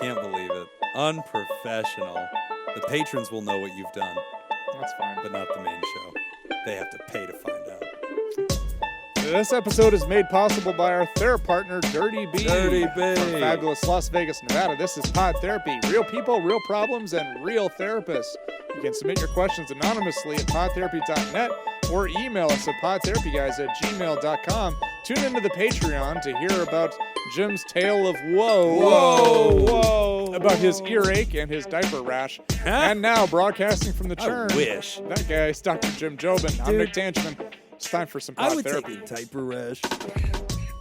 can't believe it. Unprofessional. The patrons will know what you've done. That's fine. But not the main show. They have to pay to find out. This episode is made possible by our therapy partner, Dirty B. Dirty B. From fabulous Las Vegas, Nevada. This is Pod Therapy. Real people, real problems, and real therapists. You can submit your questions anonymously at podtherapy.net or email us at podtherapyguys@gmail.com. Tune into the Patreon to hear about Jim's tale of woe. About his earache and his diaper rash. And now, broadcasting from the churn. I wish. That guy's Dr. Jim Jobin. I'm Nick Tanchman. It's time for some Pod I would Therapy. take a diaper rash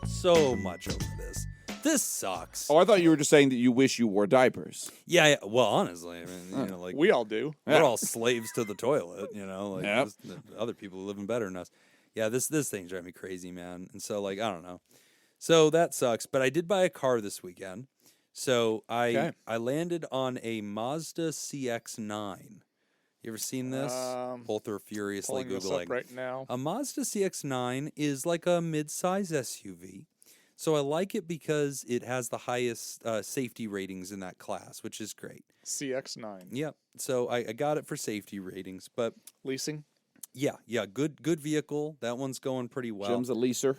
so much over this. This sucks. Oh, I thought you were just saying that you wish you wore diapers. Yeah. Well, honestly, I mean, you know, like We all do. we're all slaves to the toilet, you know, like Yep. other people living better than us. Yeah, this thing drives me crazy, man. And so, like, I don't know. So that sucks. But I did buy a car this weekend. So I landed on a Mazda CX-9. You ever seen this? Both are furiously Pulling this Googling. up right now. A Mazda CX-9 is like a mid-size SUV. So I like it because it has the highest safety ratings in that class, which is great. CX-9. Yep. So I got it for safety ratings, but Leasing? yeah, good vehicle. That one's going pretty well. Jim's a leaser.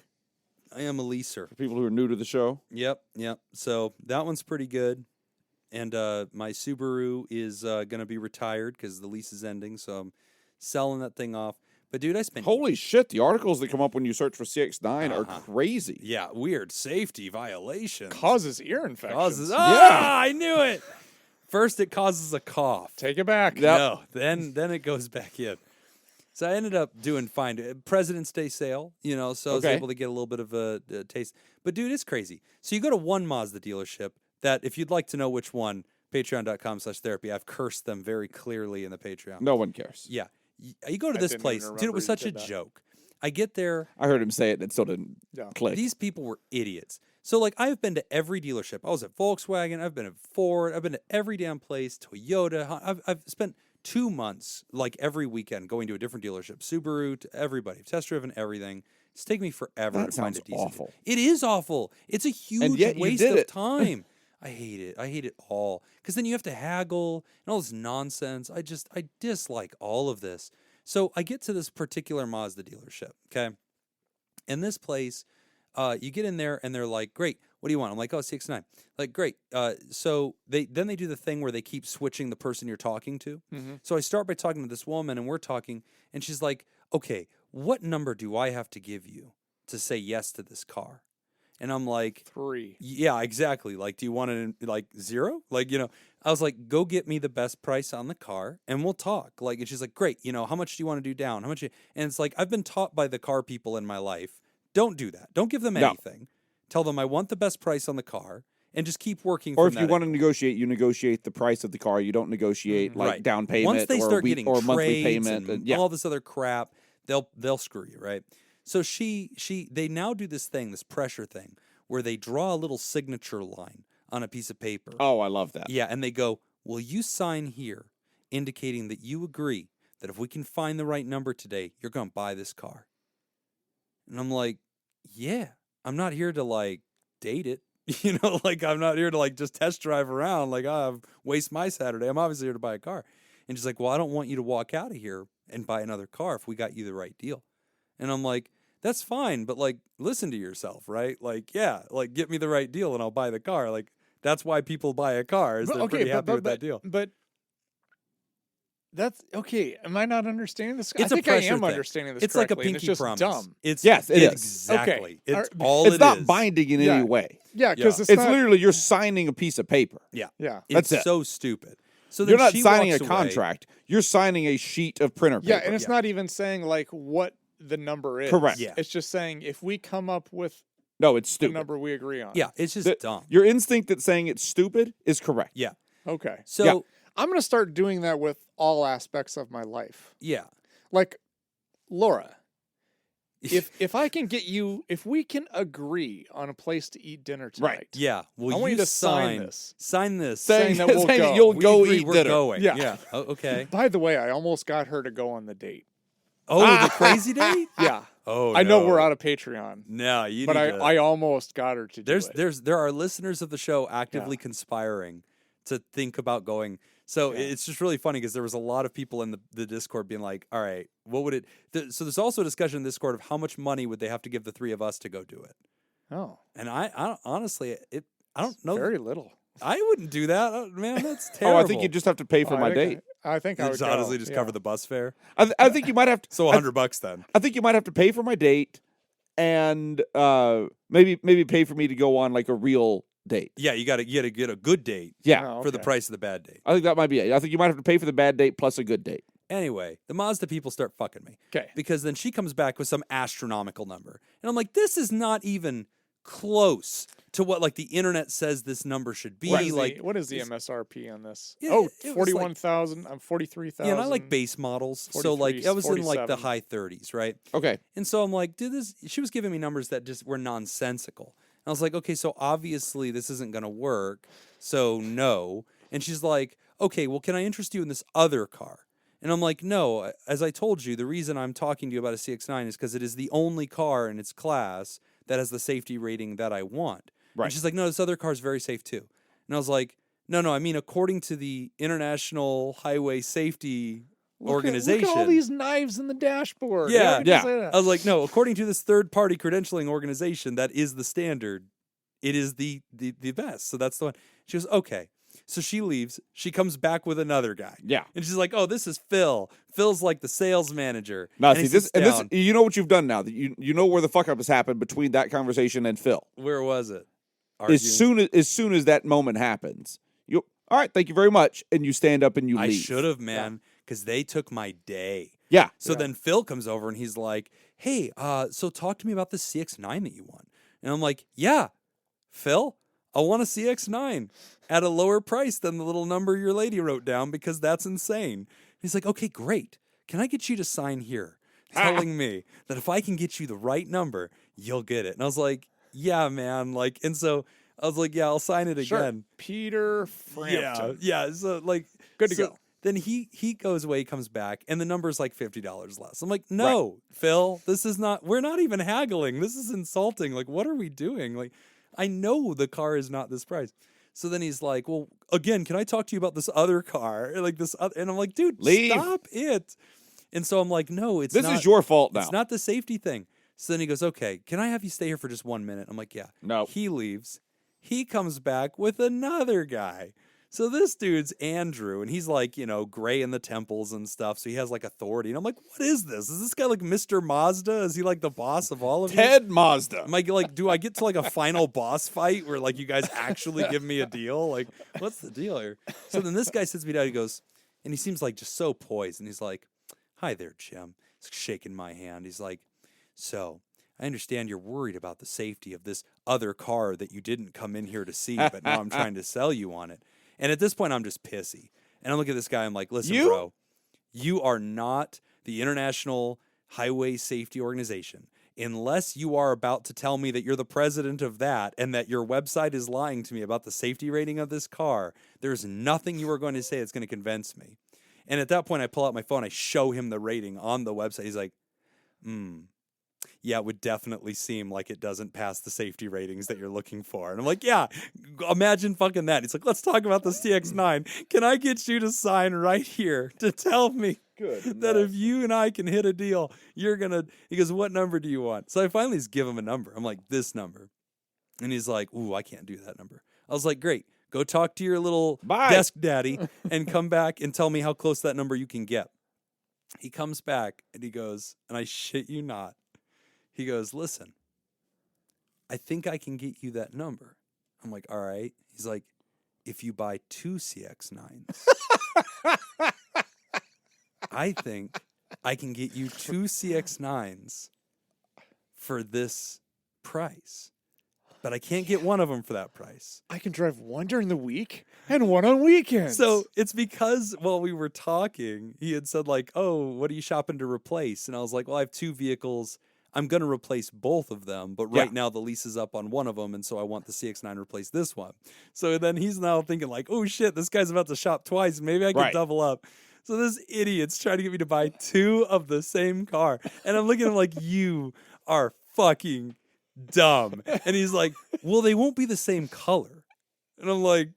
I am a leaser. For people who are new to the show. Yep. So that one's pretty good. And my Subaru is going to be retired because the lease is ending, so I'm selling that thing off. But, dude, I spent... Holy shit, the articles that come up when you search for CX-9 are crazy. Yeah, weird safety violations. Causes ear infections. I knew it! First, it causes a cough. Take it back. Yep. No, then it goes back in. So I ended up doing fine. President's Day sale, you know, so I was able to get a little bit of a taste. But, dude, it's crazy. So you go to one Mazda dealership that, if you'd like to know which one, patreon.com/therapy, I've cursed them very clearly in the Patreon. No one cares. Yeah. You go to this place. Dude, it was such a joke. I get there. I heard him say it and it still didn't click. These people were idiots. So, like, I've been to every dealership. I was at Volkswagen. I've been at Ford. I've been to every damn place. Toyota. I've spent 2 months, like, every weekend going to a different dealership. Subaru, to everybody. I've test-driven everything. It's taken me forever to find a decent. Awful. It is awful. It's a huge waste of time. I hate it. I hate it all. Because then you have to haggle and all this nonsense. I dislike all of this. So I get to this particular Mazda dealership, okay? And this place, you get in there and they're like, great, what do you want? I'm like, oh, CX-9. Like, great. So they do the thing where they keep switching the person you're talking to. Mm-hmm. So I start by talking to this woman and we're talking and she's like, okay, what number do I have to give you to say yes to this car? And I'm like... 3. Yeah, exactly. Like, do you want it in, like, 0? Like, you know, I was like, go get me the best price on the car and we'll talk. Like, and she's like, great, you know, how much do you want to do down? And it's like, I've been taught by the car people in my life, don't do that. Don't give them anything. Tell them I want the best price on the car and just keep working. Or if you want to negotiate, you negotiate the price of the car. You don't negotiate, like, down payment. Once they start getting or monthly trades payment. and all this other crap, they'll screw you, right? So they now do this thing, this pressure thing, where they draw a little signature line on a piece of paper. Oh, I love that. Yeah, and they go, will you sign here indicating that you agree that if we can find the right number today, you're going to buy this car? And I'm like, yeah, I'm not here to, like, date it. You know, like, I'm not here to, like, just test drive around, like, waste my Saturday. I'm obviously here to buy a car. And she's like, well, I don't want you to walk out of here and buy another car if we got you the right deal. And I'm like, that's fine, but, like, listen to yourself, right? Like, yeah, like, get me the right deal and I'll buy the car. Like, that's why people buy a car, is they're pretty happy with that deal. But that's, okay, am I not understanding this? It's I think I am thing. understanding this It's like a correctly, pinky it's just promise. dumb. Yes, it is. Exactly. Okay. It's all it is. It's not binding in any way. Yeah, because it's literally you're signing a piece of paper. Yeah. That's it's it. so stupid. So you're not she signing a walks away. contract. You're signing a sheet of printer paper. Yeah, and it's not even saying, like, what the number is. Correct. Yeah. It's just saying if we come up with No, it's the stupid. number we agree on. Yeah, it's just dumb. Your instinct that saying it's stupid is correct. Yeah. Okay. So I'm going to start doing that with all aspects of my life. yeah. Like, Laura, if I can get you, if we can agree on a place to eat dinner tonight. Right. Yeah. Well, I want you to sign this. Sign this. Saying that we'll go. You'll We go agree eat we're dinner. going. Yeah. Oh, okay. By the way, I almost got her to go on the date. Oh, the crazy date? Yeah. Oh, I know no. we're out of Patreon. No, you But need to. I almost got her to do it. There are listeners of the show actively conspiring to think about going. So it's just really funny because there was a lot of people in the Discord being like, all right, what would it... So there's also a discussion in Discord of how much money would they have to give the three of us to go do it. Oh. And I honestly, I don't know. Very little. I wouldn't do that. Man, that's terrible. I think you just have to pay for my date. I think I would just honestly just cover the bus fare. I think you might have to. So $100 then. I think you might have to pay for my date, and maybe pay for me to go on like a real date. Yeah, you got to get a good date. Yeah, for the price of the bad date. I think that might be it. I think you might have to pay for the bad date plus a good date. Anyway, the Mazda people start fucking me. Okay. Because then she comes back with some astronomical number. And I'm like, this is not even close to what like the internet says this number should be. What is the MSRP on this? Yeah, 41,000. I'm 43,000. Yeah, and I like base models. So like I was 47. in like the high 30s, right? Okay. And so I'm like, dude, she was giving me numbers that just were nonsensical. And I was like, okay, so obviously this isn't going to work. So no. And she's like, okay, well, can I interest you in this other car? And I'm like, no, as I told you, the reason I'm talking to you about a CX-9 is because it is the only car in its class that has the safety rating that I want. Right. And she's like, no, this other car is very safe too. And I was like, no, I mean, according to the International Highway Safety Organization. Look at all these knives in the dashboard. Yeah. I was like, no, according to this third-party credentialing organization, that is the standard. It is the best. So that's the one. She goes, okay. So she leaves. She comes back with another guy. Yeah. And she's like, oh, this is Phil. Phil's like the sales manager. Now, see, this, you know what you've done now. You know where the fuck up has happened between that conversation and Phil. Where was it? As soon as that moment happens, all right, thank you very much. And you stand up and you leave. I should have, man, because they took my day. Yeah. So then Phil comes over and he's like, hey, so talk to me about this CX-9 that you want. And I'm like, yeah, Phil, I want a CX-9 at a lower price than the little number your lady wrote down because that's insane. He's like, okay, great. Can I get you to sign here telling me that if I can get you the right number, you'll get it? And I was like, yeah, man. Like, and so I was like, yeah, I'll sign it again. Peter Frampton. Yeah. So like, good to go. Then he goes away, comes back, and the number's like $50 less. I'm like, no, Phil, this is not, we're not even haggling. This is insulting. Like, what are we doing? Like, I know the car is not this price. So then he's like, well, again, can I talk to you about this other car? Like this other, and I'm like, dude, leave. Stop it. And so I'm like, no, it's not. This is your fault now. It's not the safety thing. So then he goes, okay, can I have you stay here for just 1 minute? I'm like, yeah. No. He leaves. He comes back with another guy. So this dude's Andrew, and he's like, gray in the temples and stuff. So he has like authority. And I'm like, what is this? Is this guy like Mr. Mazda? Is he like the boss of all of you? Ted Mazda. Am I like, do I get to like a final boss fight where like you guys actually give me a deal? Like, what's the deal here? So then this guy sits me down. He goes, and he seems like just so poised. And he's like, hi there, Jim. He's shaking my hand. He's like, so I understand you're worried about the safety of this other car that you didn't come in here to see, but now I'm trying to sell you on it. And at this point, I'm just pissy. And I look at this guy, I'm like, listen, bro, you are not the International Highway Safety Organization. Unless you are about to tell me that you're the president of that and that your website is lying to me about the safety rating of this car, there's nothing you are going to say that's going to convince me. And at that point, I pull out my phone, I show him the rating on the website. He's like, yeah, it would definitely seem like it doesn't pass the safety ratings that you're looking for. And I'm like, yeah, imagine fucking that. He's like, let's talk about the CX-9. Can I get you to sign right here to tell me that if you and I can hit a deal, you're going to, he goes, what number do you want? So I finally just give him a number. I'm like, this number. And he's like, ooh, I can't do that number. I was like, great. Go talk to your little desk daddy and come back and tell me how close to that number you can get. He comes back and he goes, and I shit you not, he goes, listen, I think I can get you that number. I'm like, all right. He's like, if you buy 2 CX-9s, I think I can get you 2 CX-9s for this price. But I can't get one of them for that price. I can drive one during the week and one on weekends. So it's because while we were talking, he had said like, oh, what are you shopping to replace? And I was like, well, I have 2 vehicles. I'm going to replace both of them. But right now the lease is up on one of them. And so I want the CX-9 to replace this one. So then he's now thinking like, oh, shit, this guy's about to shop twice. Maybe I can double up. So this idiot's trying to get me to buy 2 of the same car. And I'm looking at him like, you are fucking dumb. And he's like, well, they won't be the same color. And I'm like,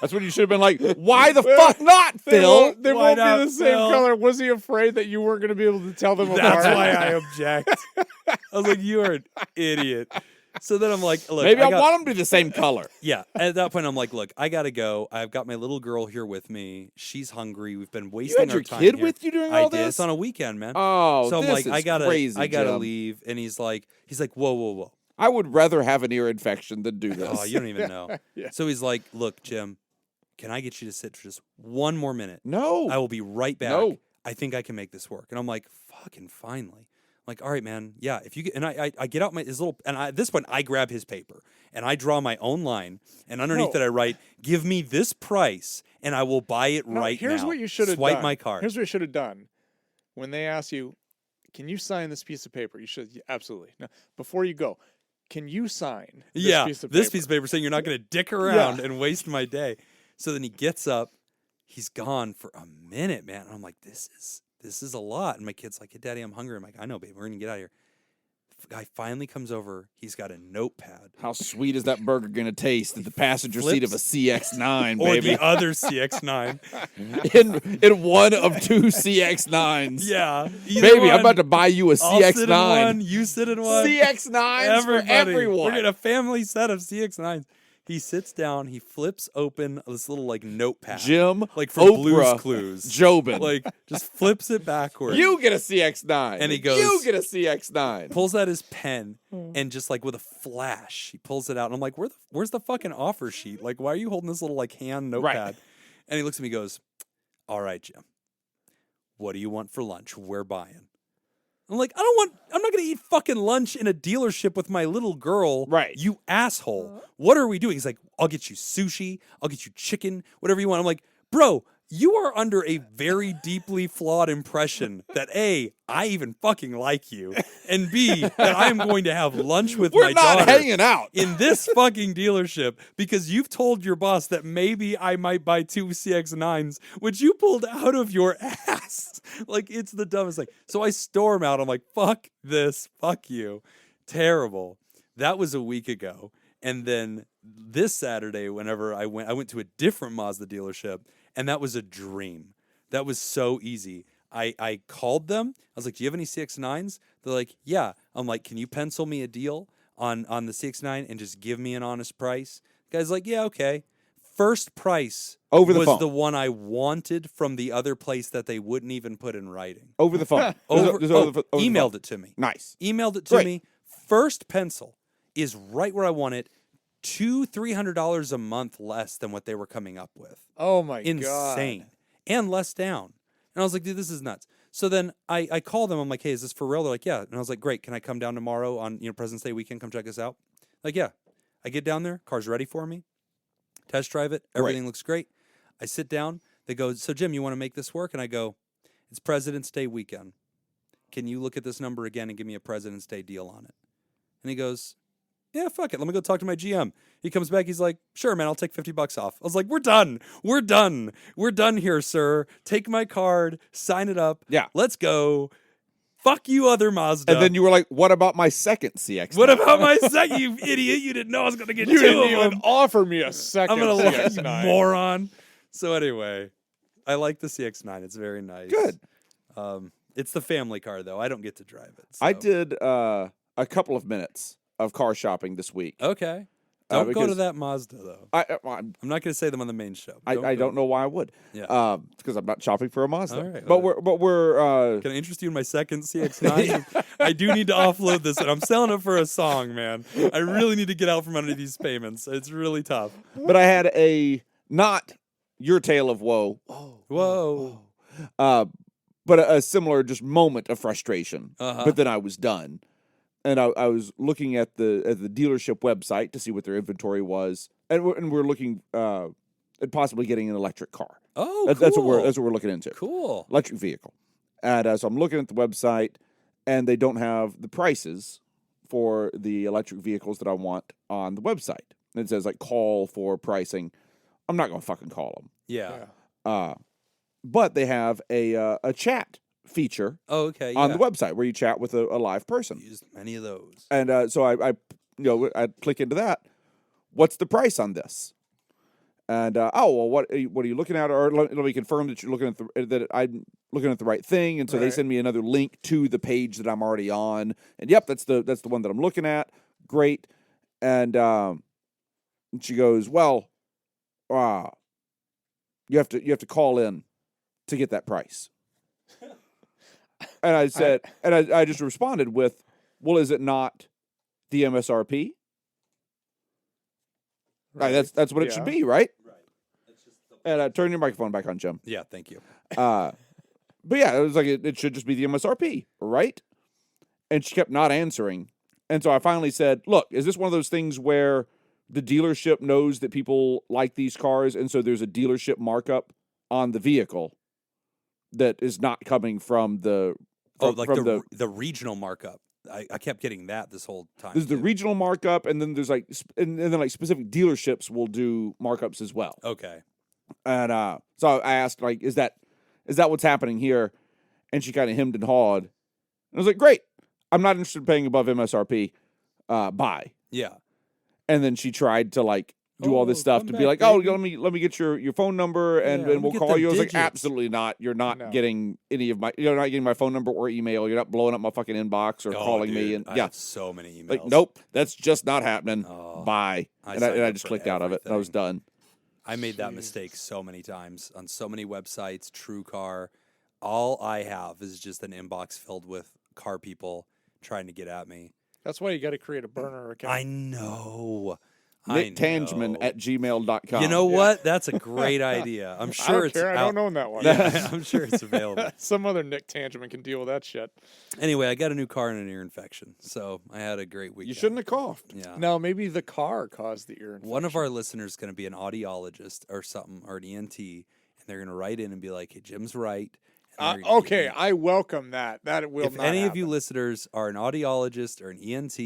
That's when you should have been like, why the fuck not, Phil? They Why won't be not, the same Phil? color. Was he afraid that you weren't going to be able to tell them apart? That's why I object. I was like, you are an idiot. So then I'm like, look. Maybe I want them to be the same color. Yeah. At that point, I'm like, look, I got to go. I've got my little girl here with me. She's hungry. We've been You wasting had our your time kid here. with you during I all did. this? It's on a weekend, man. Oh, so I'm this like, is I gotta crazy, Jim. leave. And he's like, whoa. I would rather have an ear infection than do this. Oh, you don't even know. Yeah. So he's like, look, Jim, can I get you to sit for just one more minute? No. I will be right back. No. I think I can make this work. And I'm like, fucking finally. I'm like, all right, man. Yeah, if you get, and I get out his little, and at this point, I grab his paper and I draw my own line. And underneath it, I write, give me this price and I will buy it right now. Here's what you should have done. Swipe my card. Here's what you should have done. When they ask you, can you sign this piece of paper? You should, absolutely. No, before you go, can you sign this piece of paper? This piece of paper saying you're not going to dick around and waste my day. So then he gets up. He's gone for a minute, man. And I'm like, this is a lot. And my kid's like, hey, Daddy, I'm hungry. I'm like, I know, babe. We're going to get out of here. Guy finally comes over. He's got a notepad. How sweet is that burger going to taste at the passenger seat of a CX-9, Or baby? the other CX-9. in one of two CX-9s. Yeah. Baby, I'm about to buy you a I'll sit in CX-9. one, you sit in one. CX-9s for everyone. We're getting a family set of CX-9s. He sits down. He flips open this little like notepad. Jim, like from Blue's Oprah, Clues. Jobin. Like just flips it backwards. You get a CX-9. And he goes, you get a CX-9. Pulls out his pen and just like with a flash, he pulls it out. And I'm like, where's the fucking offer sheet? Like, why are you holding this little like hand notepad? Right. And he looks at me and goes, all right, Jim, what do you want for lunch? We're buying. I'm like, I'm not going to eat fucking lunch in a dealership with my little girl. Right. You asshole. What are we doing? He's like, I'll get you sushi. I'll get you chicken, whatever you want. I'm like, bro, you are under a very deeply flawed impression that A, I even fucking like you, and B, that I'm going to have lunch with my daughter. We're not hanging out. In this fucking dealership because you've told your boss that maybe I might buy 2 CX-9s, which you pulled out of your ass. Like, it's the dumbest thing. So I storm out. I'm like, fuck this. Fuck you. Terrible. That was a week ago. And then this Saturday, whenever I went to a different Mazda dealership, and that was a dream. That was so easy. I called them. I was like, do you have any CX-9s? They're like, yeah. I'm like, can you pencil me a deal on the CX-9 and just give me an honest price? The guy's like, yeah, okay. First price Over the was phone. the one I wanted from the other place that they wouldn't even put in writing. Over the phone. Emailed it to me. Nice. Emailed it to me. First pencil is right where I want it. $300 a month less than what they were coming up with. Oh my God. Insane. And less down. And I was like, dude, this is nuts. So then I call them. I'm like, hey, is this for real? They're like, yeah. And I was like, great. Can I come down tomorrow on President's Day weekend? Come check us out. Like, yeah. I get down there. Car's ready for me. Test drive it. Everything looks great. I sit down. They go, so Jim, you want to make this work? And I go, it's President's Day weekend. Can you look at this number again and give me a President's Day deal on it? And he goes, yeah, fuck it. Let me go talk to my GM. He comes back. He's like, sure, man, I'll take $50 off. I was like, we're done. We're done here, sir. Take my card, sign it up. Yeah. Let's go. Fuck you, other Mazda. And then you were like, what about my second CX-9? What about my second, you idiot? You didn't know I was going to get You 2 didn't of even them. offer me a second I'm going to look at CX-9. you, moron. So anyway, I like the CX-9. It's very nice. Good. It's the family car, though. I don't get to drive it. So. I did a couple of minutes of car shopping this week. Okay. Don't go to because that Mazda, though. I'm not going to say them on the main show. I don't know why I would. Yeah. Because I'm not shopping for a Mazda. All right, but well, we're Can I interest you in my second CX-9? I do need to offload this, and I'm selling it for a song, man. I really need to get out from under these payments. It's really tough. But I had not your tale of woe. Whoa. But a similar just moment of frustration. Uh-huh. But then I was done. And I was looking at the dealership website to see what their inventory was, and we're looking at possibly getting an electric car. Oh, cool. That's what we're looking into. Cool. Electric vehicle. And so I'm looking at the website, and they don't have the prices for the electric vehicles that I want on the website. And it says like call for pricing. I'm not gonna fucking call them. Yeah. But they have a chat feature Oh, okay. on the website where you chat with a live person. Used many of those. And so I click into that. What's the price on this? And what are you looking at? Or let me confirm that you're looking at that I'm looking at the right thing. And so they send me another link to the page that I'm already on. And yep, that's the one that I'm looking at. Great. And she goes, well, you have to call in to get that price. And I said, I just responded with, well, is it not the MSRP? Right. That's what it should be, right? Right. And turn your microphone back on, Jim. Yeah, thank you. But yeah, it was like it should just be the MSRP, right? And she kept not answering. And so I finally said, look, is this one of those things where the dealership knows that people like these cars, and so there's a dealership markup on the vehicle that is not coming from the the regional markup? I kept getting that this whole time. There's the regional markup, and then there's and then like specific dealerships will do markups as well. Okay. And so I asked, like, is that what's happening here? And she kind of hemmed and hawed. And I was like, great. I'm not interested in paying above MSRP. Bye. Yeah. And then she tried to like do all this stuff to be like, baby. let me get your phone number and we'll call you. I was like, absolutely not. You're not getting you're not getting my phone number or email. You're not blowing up my fucking inbox or calling me. And I have so many emails. Like, nope, that's just not happening. Bye. And I just clicked out of it. And I was done. I made that mistake so many times on so many websites, TrueCar. All I have is just an inbox filled with car people trying to get at me. That's why you got to create a burner account. I know. NickTangman@gmail.com. You know what? That's a great idea. I'm sure I don't own that one. Yeah, I'm sure it's available. Some other Nick Tangeman can deal with that shit. Anyway, I got a new car and an ear infection, so I had a great weekend. You shouldn't have coughed. Yeah. No, maybe the car caused the ear infection. One of our listeners is going to be an audiologist or something, or an ENT, and they're going to write in and be like, hey, Jim's right. Okay, I welcome that. That will if not any happen. of you listeners are an audiologist or an ENT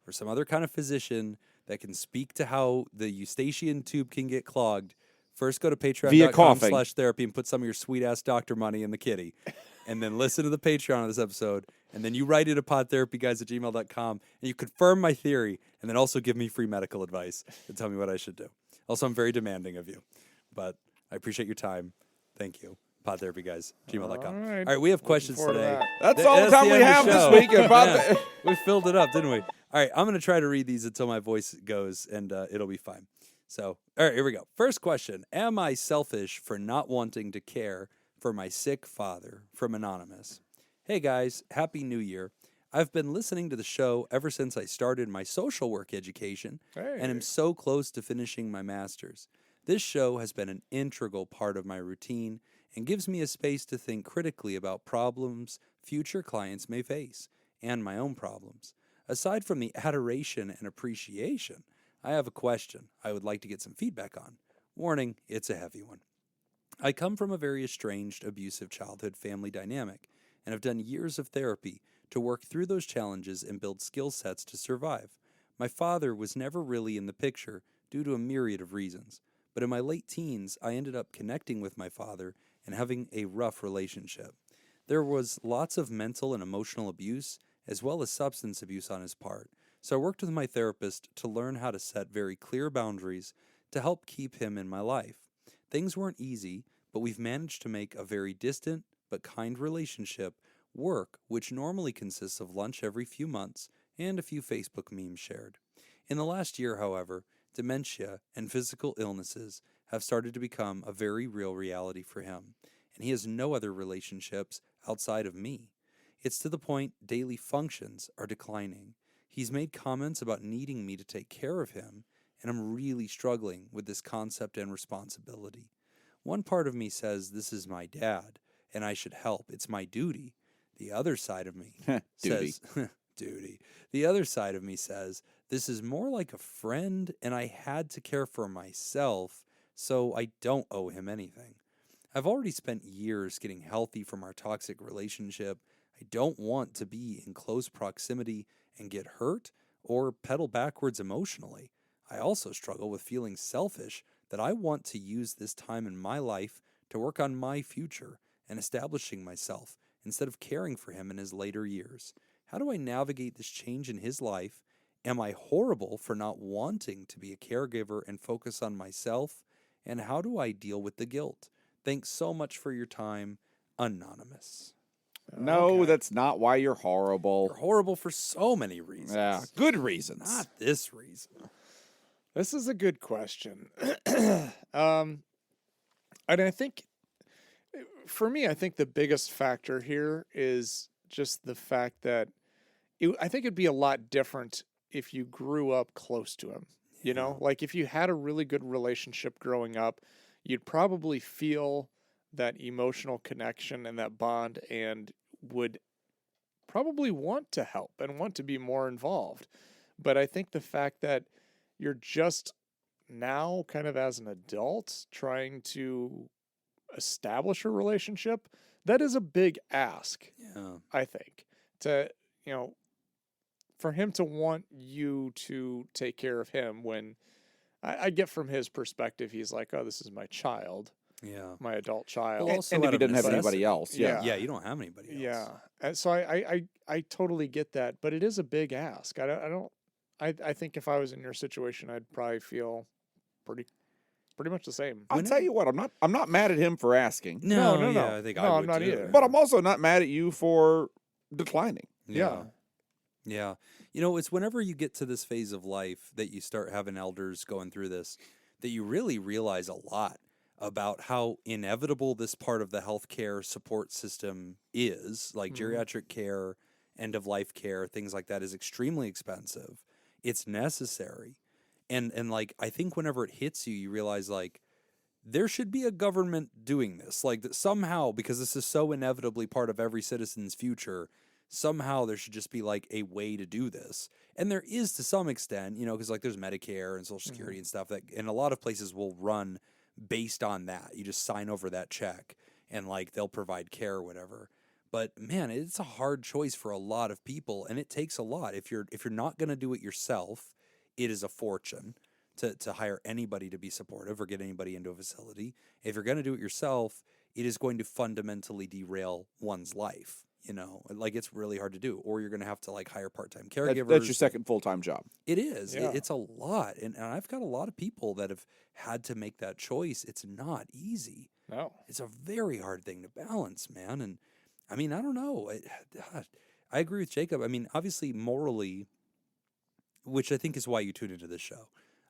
or some other kind of physician that can speak to how the eustachian tube can get clogged, first go to patreon.com/therapy and put some of your sweet-ass doctor money in the kitty. And then listen to the Patreon of this episode. And then you write it at PodTherapyGuys@gmail.com and you confirm my theory and then also give me free medical advice and tell me what I should do. Also, I'm very demanding of you. But I appreciate your time. Thank you. PodTherapyGuys@gmail.com. All right, we have questions today. That's all the time we have this week. We filled it up, didn't we? All right, I'm going to try to read these until my voice goes, and it'll be fine. So, all right, here we go. First question. Am I selfish for not wanting to care for my sick father? From Anonymous. Hey, guys. Happy New Year. I've been listening to the show ever since I started my social work education and am so close to finishing my master's. This show has been an integral part of my routine and gives me a space to think critically about problems future clients may face and my own problems. Aside from the adoration and appreciation, I have a question I would like to get some feedback on. Warning, it's a heavy one. I come from a very estranged, abusive childhood family dynamic and have done years of therapy to work through those challenges and build skill sets to survive. My father was never really in the picture due to a myriad of reasons, but in my late teens, I ended up connecting with my father and having a rough relationship. There was lots of mental and emotional abuse, as well as substance abuse on his part, so I worked with my therapist to learn how to set very clear boundaries to help keep him in my life. Things weren't easy, but we've managed to make a very distant but kind relationship work, which normally consists of lunch every few months and a few Facebook memes shared. In the last year, however, dementia and physical illnesses have started to become a very real reality for him, and he has no other relationships outside of me. It's to the point daily functions are declining. He's made comments about needing me to take care of him, and I'm really struggling with this concept and responsibility. One part of me says this is my dad, and I should help. It's my duty. The other side of me says, duty. The other side of me says, this is more like a friend, and I had to care for myself, so I don't owe him anything. I've already spent years getting healthy from our toxic relationship. I don't want to be in close proximity and get hurt or pedal backwards emotionally. I also struggle with feeling selfish that I want to use this time in my life to work on my future and establishing myself instead of caring for him in his later years. How do I navigate this change in his life? Am I horrible for not wanting to be a caregiver and focus on myself? And how do I deal with the guilt? Thanks so much for your time, Anonymous. No, that's not why you're horrible. You're horrible for so many reasons. Yeah, good reasons. Not this reason. This is a good question. And I think, for me, I think the biggest factor here is just the fact that I think it'd be a lot different if you grew up close to him. You know, like if you had a really good relationship growing up, you'd probably feel that emotional connection and that bond and would probably want to help and want to be more involved. But I think the fact that you're just now kind of as an adult trying to establish a relationship, that is a big ask. Yeah. I think to, for him to want you to take care of him when I get from his perspective, he's like, oh, this is my child. Yeah. My adult child. Well, also And if out he of didn't have necessity. anybody else, yeah. Yeah, you don't have anybody else. Yeah. And so I totally get that, but it is a big ask. I think if I was in your situation, I'd probably feel pretty much the same. I'll tell you what, I'm not mad at him for asking. No. Yeah, I think No, I would I'm not too. either. But I'm also not mad at you for declining. Yeah. Yeah. It's whenever you get to this phase of life that you start having elders going through this, that you really realize a lot about how inevitable this part of the healthcare support system is, like geriatric care, end of life care, things like that is extremely expensive. It's necessary. And like, I think whenever it hits you, you realize like, there should be a government doing this, like that somehow, because this is so inevitably part of every citizen's future, somehow there should just be like a way to do this. And there is to some extent, because like there's Medicare and Social Security and stuff that in a lot of places will run based on that. You just sign over that check and like they'll provide care or whatever. But man, it's a hard choice for a lot of people, and it takes a lot. If you're not going to do it yourself, it is a fortune to hire anybody to be supportive or get anybody into a facility. If you're going to do it yourself, it is going to fundamentally derail one's life. Like it's really hard to do, or you're going to have to like hire part-time caregivers. That's your second full-time job. It is. Yeah. It's a lot. And I've got a lot of people that have had to make that choice. It's not easy. No. It's a very hard thing to balance, man. And I mean, I don't know. I agree with Jacob. I mean, obviously morally, which I think is why you tuned into this show,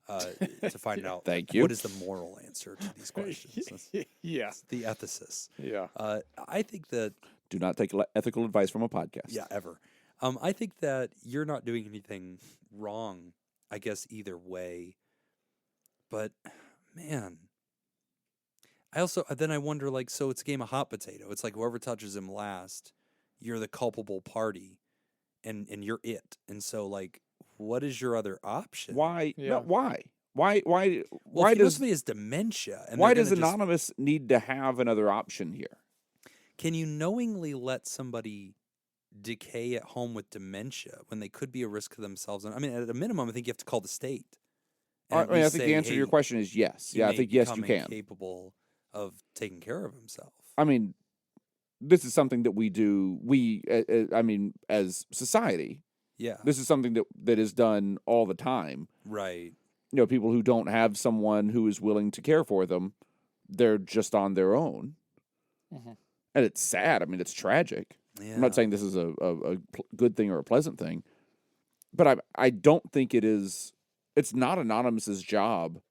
to find out Thank you. what is the moral answer to these questions. Yeah. It's the ethicist. Yeah. I think that Do not take ethical advice from a podcast. Yeah, ever. I think that you're not doing anything wrong, I guess, either way. But, man, then I wonder, like, so it's a game of hot potato. It's like whoever touches him last, you're the culpable party, and you're it. And so, like, what is your other option? Why? Yeah. No, why? Why Well, if does somebody has dementia? And why they're does gonna just- Anonymous need to have another option here? Can you knowingly let somebody decay at home with dementia when they could be a risk to themselves? And I mean, at a minimum, I think you have to call the state. And I at mean, I least think say, the answer to "Hey, your question is yes. he Yeah, I may think yes, you become can. incapable of taking care of himself. I mean, this is something that we do. I mean, as society, Yeah, this is something that is done all the time. right. People who don't have someone who is willing to care for them, they're just on their own. Mhm. And it's sad. I mean, it's tragic. Yeah. I'm not saying this is a good thing or a pleasant thing, but I don't think it's not Anonymous's job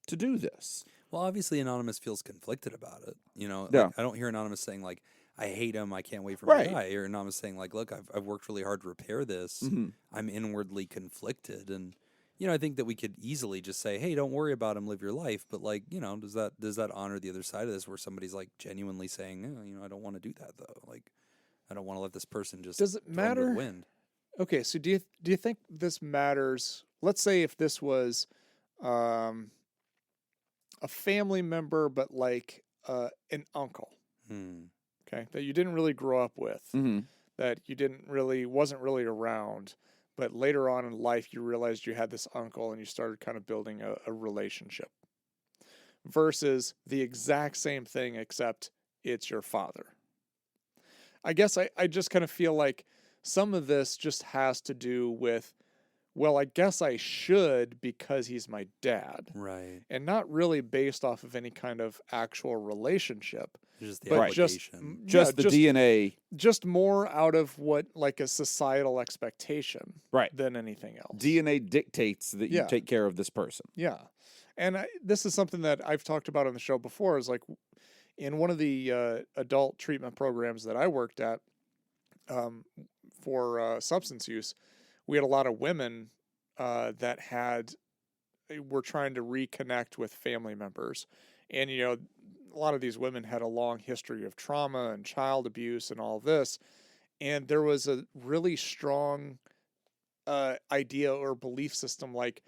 to do this. Well, obviously, Anonymous feels conflicted about it. Yeah. Like, I don't hear Anonymous saying like, "I hate him. I can't wait for him Right. to die." Or Anonymous saying like, "Look, I've worked really hard to repair this. Mhm. I'm inwardly conflicted." And I think that we could easily just say, "Hey, don't worry about him. Live your life." But like, does that honor the other side of this, where somebody's like genuinely saying, "I don't want to do that though. Like, I don't want to let this person just Does it throw him to matter? the wind." Okay, so do you think this matters? Let's say if this was a family member, but like an uncle, okay, that you didn't really grow up with, Mhm. that you wasn't really around, but later on in life you realized you had this uncle and you started kind of building a relationship, versus the exact same thing except it's your father. I guess I just kind of feel like some of this just has to do with well, I guess I should because he's my dad. Right. And not really based off of any kind of actual relationship. Just the But obligation. Just the DNA. Just more out of what, like, a societal expectation Right. than anything else. DNA dictates that you take care of this person. Yeah. And this is something that I've talked about on the show before, is like in one of the adult treatment programs that I worked at for substance use, we had a lot of women that were trying to reconnect with family members. And, you know, a lot of these women had a long history of trauma and child abuse and all of this. And there was a really strong idea or belief system like,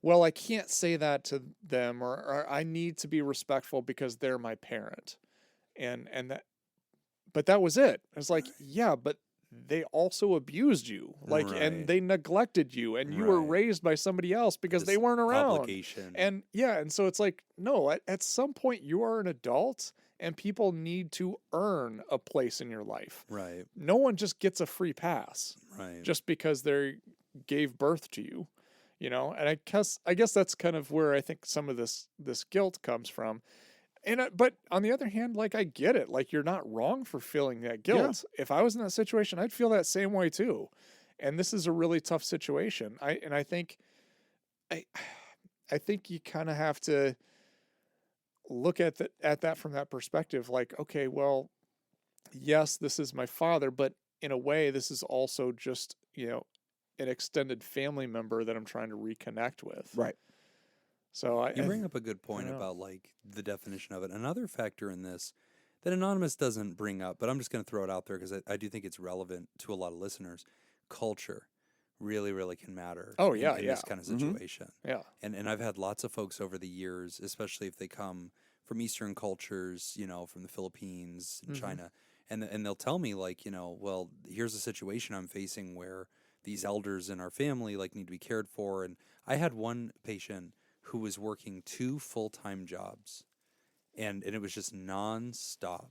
well, I can't say that to them, or I need to be respectful because they're my parent. But that was it. It's like, yeah, but they also abused you, like, and they neglected you, and you were raised by somebody else because they weren't around. Obligation. And so it's like, no, at some point you are an adult, and people need to earn a place in your life. Right. No one just gets a free pass. Right. Just because they gave birth to you, you know. And I guess that's kind of where I think some of this guilt comes from. And but on the other hand, like, I get it. Like, you're not wrong for feeling that guilt. Yeah. If I was in that situation, I'd feel that same way too. And this is a really tough situation. I think you kind of have to look at that from that perspective. Like, okay, well, yes, this is my father, but in a way, this is also just, you know, an extended family member that I'm trying to reconnect with. Right. So you bring up a good point about, like, the definition of it. Another factor in this that Anonymous doesn't bring up, but I'm just going to throw it out there because I do think it's relevant to a lot of listeners. Culture really, really can matter. In this kind of situation. Mm-hmm. Yeah. And I've had lots of folks over the years, especially if they come from Eastern cultures, you know, from the Philippines and China, and they'll tell me, like, you know, well, here's a situation I'm facing where these elders in our family, like, need to be cared for. And I had one patient who was working 2 full-time jobs, and it was just nonstop.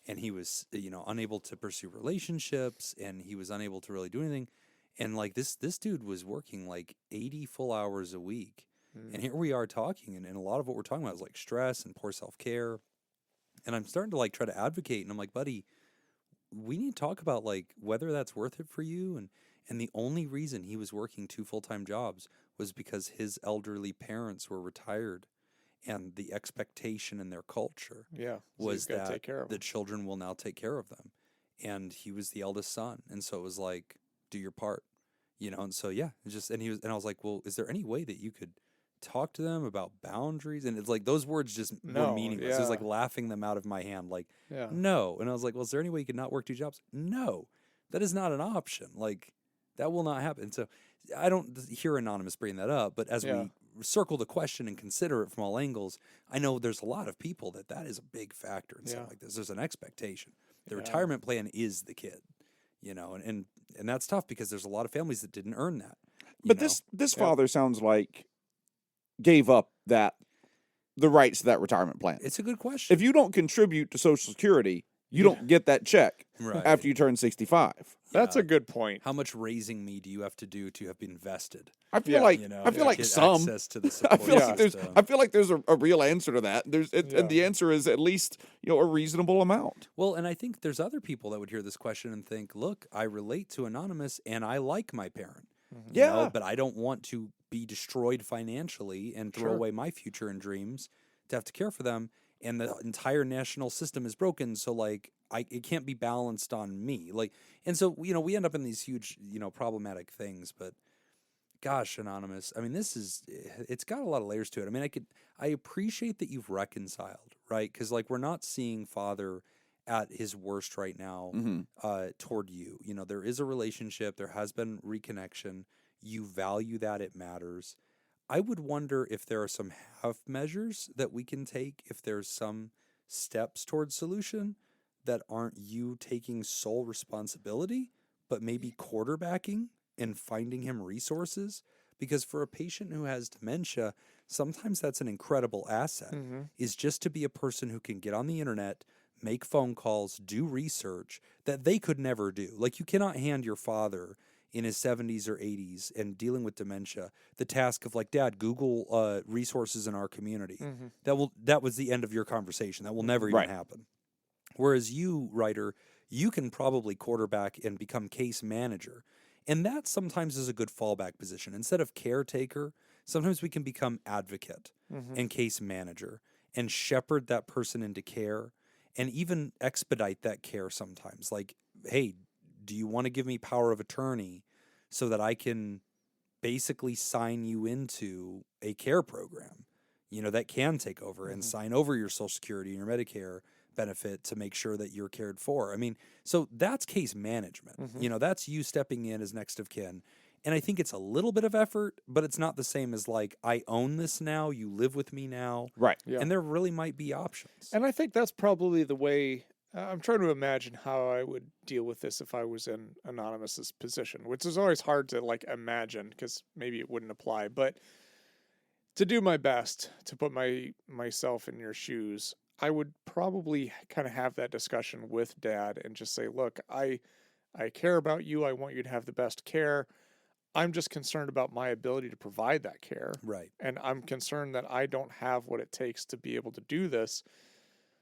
And he was, you know, unable to pursue relationships, and he was unable to really do anything. And, like, this dude was working like 80 full hours a week. And here we are talking, and a lot of what we're talking about is like stress and poor self-care. And I'm starting to, like, try to advocate, and I'm like, buddy, we need to talk about, like, whether that's worth it for you. And the only reason he was working 2 full-time jobs was because his elderly parents were retired, and the expectation in their culture was that the children will now take care of them. And he was the eldest son, and so it was like, do your part, you know. And so and I was like, well, is there any way that you could talk to them about boundaries? And it's like those words just were meaningless. It was like laughing them out of my hand, like, no. And I was like, well, is there any way you could not work 2 jobs? No, that is not an option. Like, that will not happen. So I don't hear Anonymous bring that up, but as we circle the question and consider it from all angles, I know there's a lot of people that is a big factor in stuff like this. There's an expectation. The retirement plan is the kid, you know, and that's tough because there's a lot of families that didn't earn that. But this father sounds like gave up the rights to that retirement plan. It's a good question. If you don't contribute to Social Security, you don't get that check after you turn 65. That's a good point. How much raising me do you have to do to have been vested? I feel like some. Access to the support I feel like there's a real answer to that. And the answer is at least, you know, a reasonable amount. Well, and I think there's other people that would hear this question and think, look, I relate to Anonymous and I like my parent. You know, but I don't want to be destroyed financially and throw away my future and dreams to have to care for them. And the entire national system is broken, so, like, it can't be balanced on me. Like, and so, you know, we end up in these huge, you know, problematic things. But gosh, Anonymous, I mean, it's got a lot of layers to it. I mean, I appreciate that you've reconciled, right? Because, like, we're not seeing Father at his worst right now toward you. You know, there is a relationship. There has been reconnection. You value that. It matters. I would wonder if there are some half measures that we can take, if there's some steps towards solution that aren't you taking sole responsibility, but maybe quarterbacking and finding him resources. Because for a patient who has dementia, sometimes that's an incredible asset, is just to be a person who can get on the internet, make phone calls, do research that they could never do. Like, you cannot hand your father in his 70s or 80s and dealing with dementia, the task of like, Dad, Google resources in our community. That was the end of your conversation. That will never even happen. Whereas you, writer, you can probably quarterback and become case manager. And that sometimes is a good fallback position. Instead of caretaker, sometimes we can become advocate and case manager and shepherd that person into care and even expedite that care sometimes. Like, hey, do you want to give me power of attorney so that I can basically sign you into a care program, that can take over and sign over your Social Security and your Medicare benefit to make sure that you're cared for. I mean, so that's case management. That's you stepping in as next of kin. And I think it's a little bit of effort, but it's not the same as like, I own this now, you live with me now. Right. Yeah. And there really might be options. And I think that's probably the way, I'm trying to imagine how I would deal with this if I was in Anonymous's position, which is always hard to like imagine because maybe it wouldn't apply, but to do my best to put myself in your shoes, I would probably kind of have that discussion with Dad and just say, look, I care about you. I want you to have the best care. I'm just concerned about my ability to provide that care. Right. And I'm concerned that I don't have what it takes to be able to do this.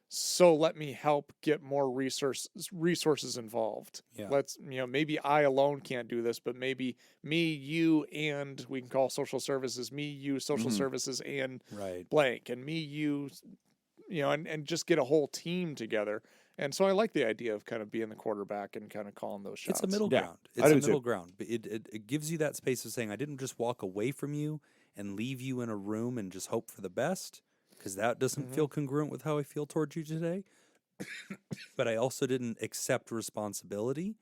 So let me help get more resources involved. Yeah. Let's, maybe I alone can't do this, but maybe me, you, and we can call social services, me, you, social services, and blank, and me, you, and just get a whole team together. And so I like the idea of kind of being the quarterback and kind of calling those shots. It's a middle ground. It's a middle ground. It gives you that space of saying, I didn't just walk away from you and leave you in a room and just hope for the best, because that doesn't feel congruent with how I feel towards you today. But I also didn't accept responsibility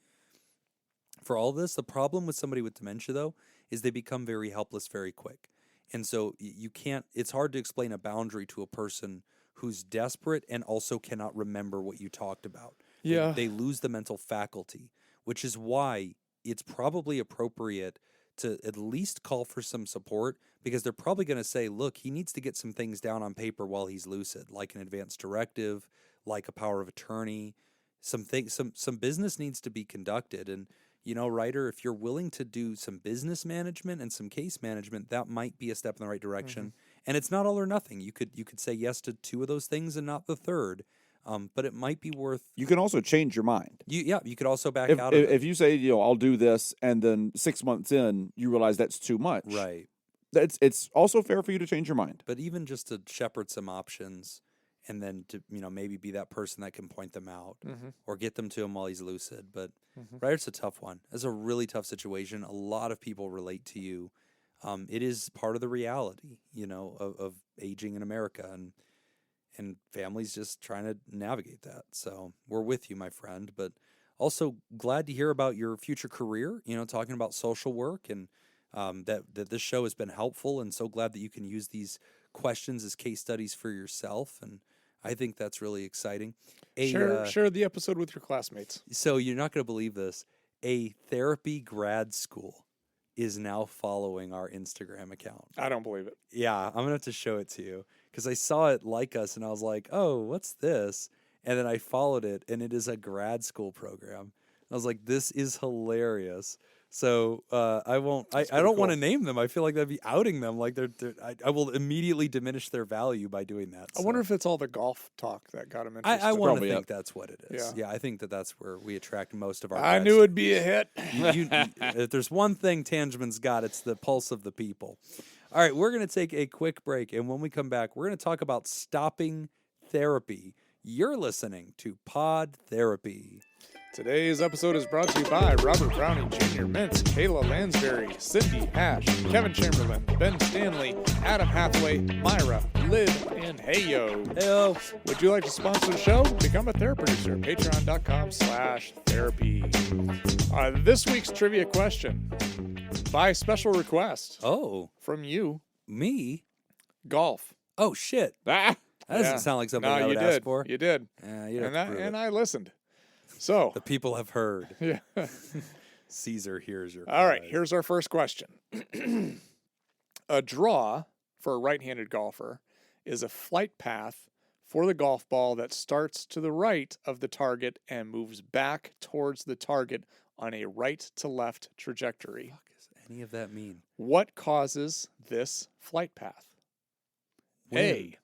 for all this. The problem with somebody with dementia, though, is they become very helpless very quick. And so it's hard to explain a boundary to a person who's desperate and also cannot remember what you talked about. Yeah. They lose the mental faculty, which is why it's probably appropriate to at least call for some support, because they're probably going to say, look, he needs to get some things down on paper while he's lucid, like an advance directive, like a power of attorney, some business needs to be conducted. And, writer, if you're willing to do some business management and some case management, that might be a step in the right direction. And it's not all or nothing. You could say yes to two of those things and not the third. But it might be worth. You can also change your mind. You could also back out of it. If you say, I'll do this, and then 6 months in, you realize that's too much. Right. It's also fair for you to change your mind. But even just to shepherd some options, and then to maybe be that person that can point them out or get them to him while he's lucid. But right, it's a tough one. It's a really tough situation. A lot of people relate to you. It is part of the reality, of aging in America and families just trying to navigate that. So we're with you, my friend, but also glad to hear about your future career, talking about social work, and that this show has been helpful, and so glad that you can use these questions as case studies for yourself. And I think that's really exciting. Share the episode with your classmates. So you're not going to believe this. A therapy grad school is now following our Instagram account. I don't believe it. Yeah, I'm going to have to show it to you, because I saw it like us and I was like, oh, what's this? And then I followed it, and it is a grad school program. I was like, this is hilarious. So I don't want to name them. I feel like that'd be outing them. Like I will immediately diminish their value by doing that. I wonder if it's all the golf talk that got them interested. I want to think that's what it is. Yeah. I think that's where we attract most of our. I knew it'd be a hit. If there's one thing Tangeman's got, it's the pulse of the people. All right, we're going to take a quick break, and when we come back, we're going to talk about stopping therapy. You're listening to Pod Therapy. Today's episode is brought to you by Robert Browning Jr., Mintz, Kayla Lansbury, Cindy Ash, Kevin Chamberlain, Ben Stanley, Adam Hathaway, Myra, Liv, and Heyo. Heyo. Would you like to sponsor the show? Become a therapy producer. Patreon.com/therapy. This week's trivia question, by special request. Oh. From you. Me? Golf. Oh, shit. That doesn't sound like something I would ask for. You did. And I listened. So the people have heard. Yeah. Caesar hears your All right, here's our first question. A draw for a right-handed golfer is a flight path for the golf ball that starts to the right of the target and moves back towards the target on a right to left trajectory. What does any of that mean? What causes this flight path? Wind. A,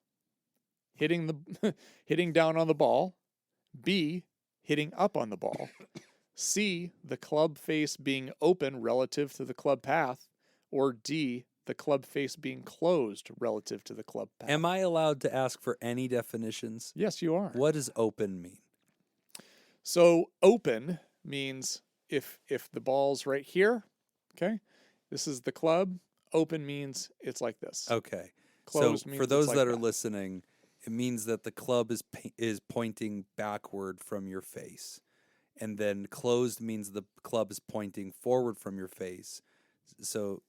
hitting down on the ball. B, hitting up on the ball. C, the club face being open relative to the club path. Or D, the club face being closed relative to the club path. Am I allowed to ask for any definitions? Yes, you are. What does open mean? So open means if the ball's right here, okay, this is the club. Open means it's like this. Okay. Closed So means for it's those like that are listening, it means that the club is pointing backward from your face. And then closed means the club is pointing forward from your face. So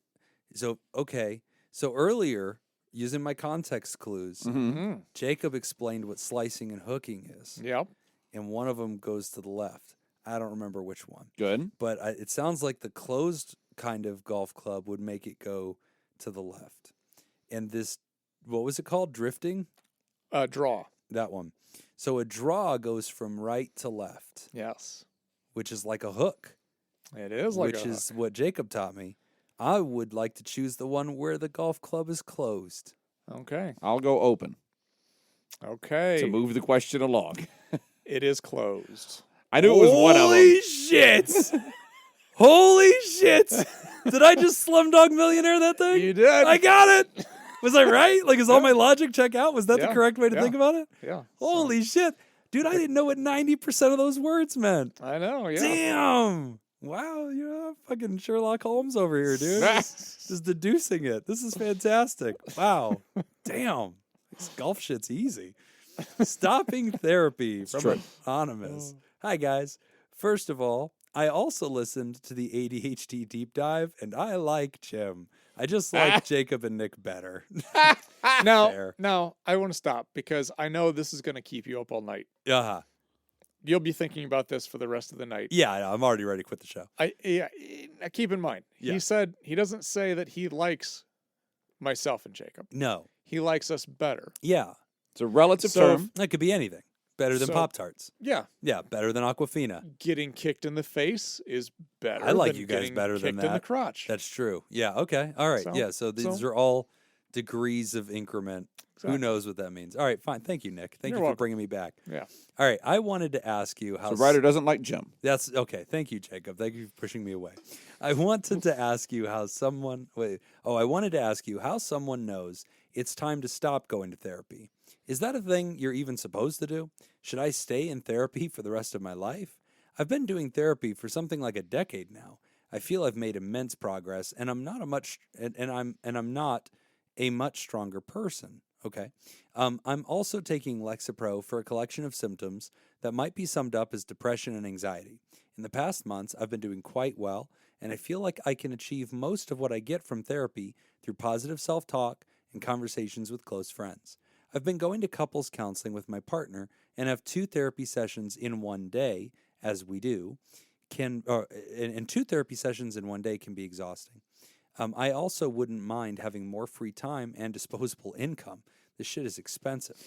okay. So earlier, using my context clues, Mm-hmm. Jacob explained what slicing and hooking is. Yep. And one of them goes to the left. I don't remember which one. Good. But it sounds like the closed kind of golf club would make it go to the left. And this, what was it called? Drifting? Draw. That one. So a draw goes from right to left, Yes. which is like a hook, It is like which a is what Jacob taught me. I would like to choose the one where the golf club is closed. Okay. I'll go open Okay. to move the question along. It is closed. I knew it was one of them. Holy shit! Holy shit! Did I just Slumdog Millionaire that thing? You did. I got it! Was I right? Like, is all my logic check out? Was that the Yeah, correct way to yeah. think about it? Yeah. Holy shit. Dude, I didn't know what 90% of those words meant. I know, yeah. Damn. Wow, you're fucking Sherlock Holmes over here, dude. Just deducing it. This is fantastic. Wow. Damn. This golf shit's easy. Stopping therapy from true. Anonymous. Hi, guys. First of all, I also listened to the ADHD deep dive, and I like Jim. I just like Jacob and Nick better. Fair. Now, I want to stop because I know this is going to keep you up all night. Uh-huh. You'll be thinking about this for the rest of the night. Yeah, I know. I'm already ready to quit the show. Keep in mind, Yeah. he said he doesn't say that he likes myself and Jacob. No. He likes us better. Yeah. It's a relative So- term. That could be anything. Better than So- Pop-Tarts. Yeah. Yeah, better than Aquafina. Getting kicked in the face is better. I like than you guys getting better than kicked in the that. crotch. That's true. Yeah, okay. All right. So- Yeah, so these so- are all degrees of increment. Who Exactly. knows what that means? All right, fine. Thank you, Nick. Thank You're you for welcome. bringing me back. Yeah. All right, I wanted to ask you how... So Ryder doesn't like Jim. That's okay. Thank you, Jacob. Thank you for pushing me away. I wanted to ask you how someone... I wanted to ask you how someone knows it's time to stop going to therapy. Is that a thing you're even supposed to do? Should I stay in therapy for the rest of my life? I've been doing therapy for something like a decade now. I feel I've made immense progress, and I'm not a much stronger person. Okay. I'm also taking Lexapro for a collection of symptoms that might be summed up as depression and anxiety. In the past months, I've been doing quite well, and I feel like I can achieve most of what I get from therapy through positive self-talk and conversations with close friends. I've been going to couples counseling with my partner and have 2 therapy sessions in one day, as we do. And 2 therapy sessions in one day can be exhausting. I also wouldn't mind having more free time and disposable income. This shit is expensive.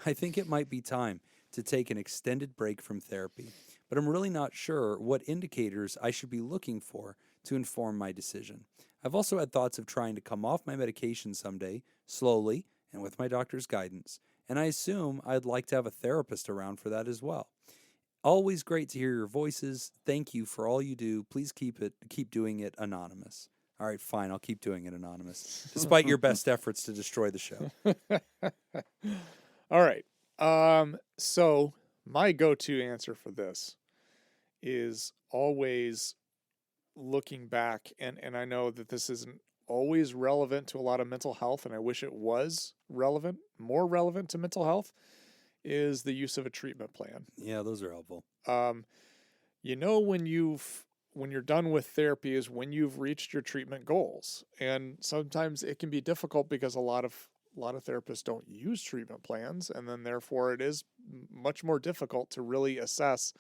I think it might be time to take an extended break from therapy, but I'm really not sure what indicators I should be looking for to inform my decision. I've also had thoughts of trying to come off my medication someday, slowly and with my doctor's guidance, and I assume I'd like to have a therapist around for that as well. Always great to hear your voices. Thank you for all you do. Please keep doing it anonymous. All right, fine. I'll keep doing it anonymous, despite your best efforts to destroy the show. All right. So my go-to answer for this is always looking back, and I know that this isn't always relevant to a lot of mental health, and I wish it was relevant, more relevant to mental health, is the use of a treatment plan. Yeah, those are helpful. When you're done with therapy is when you've reached your treatment goals. And sometimes it can be difficult because a lot of therapists don't use treatment plans, and then therefore it is much more difficult to really assess,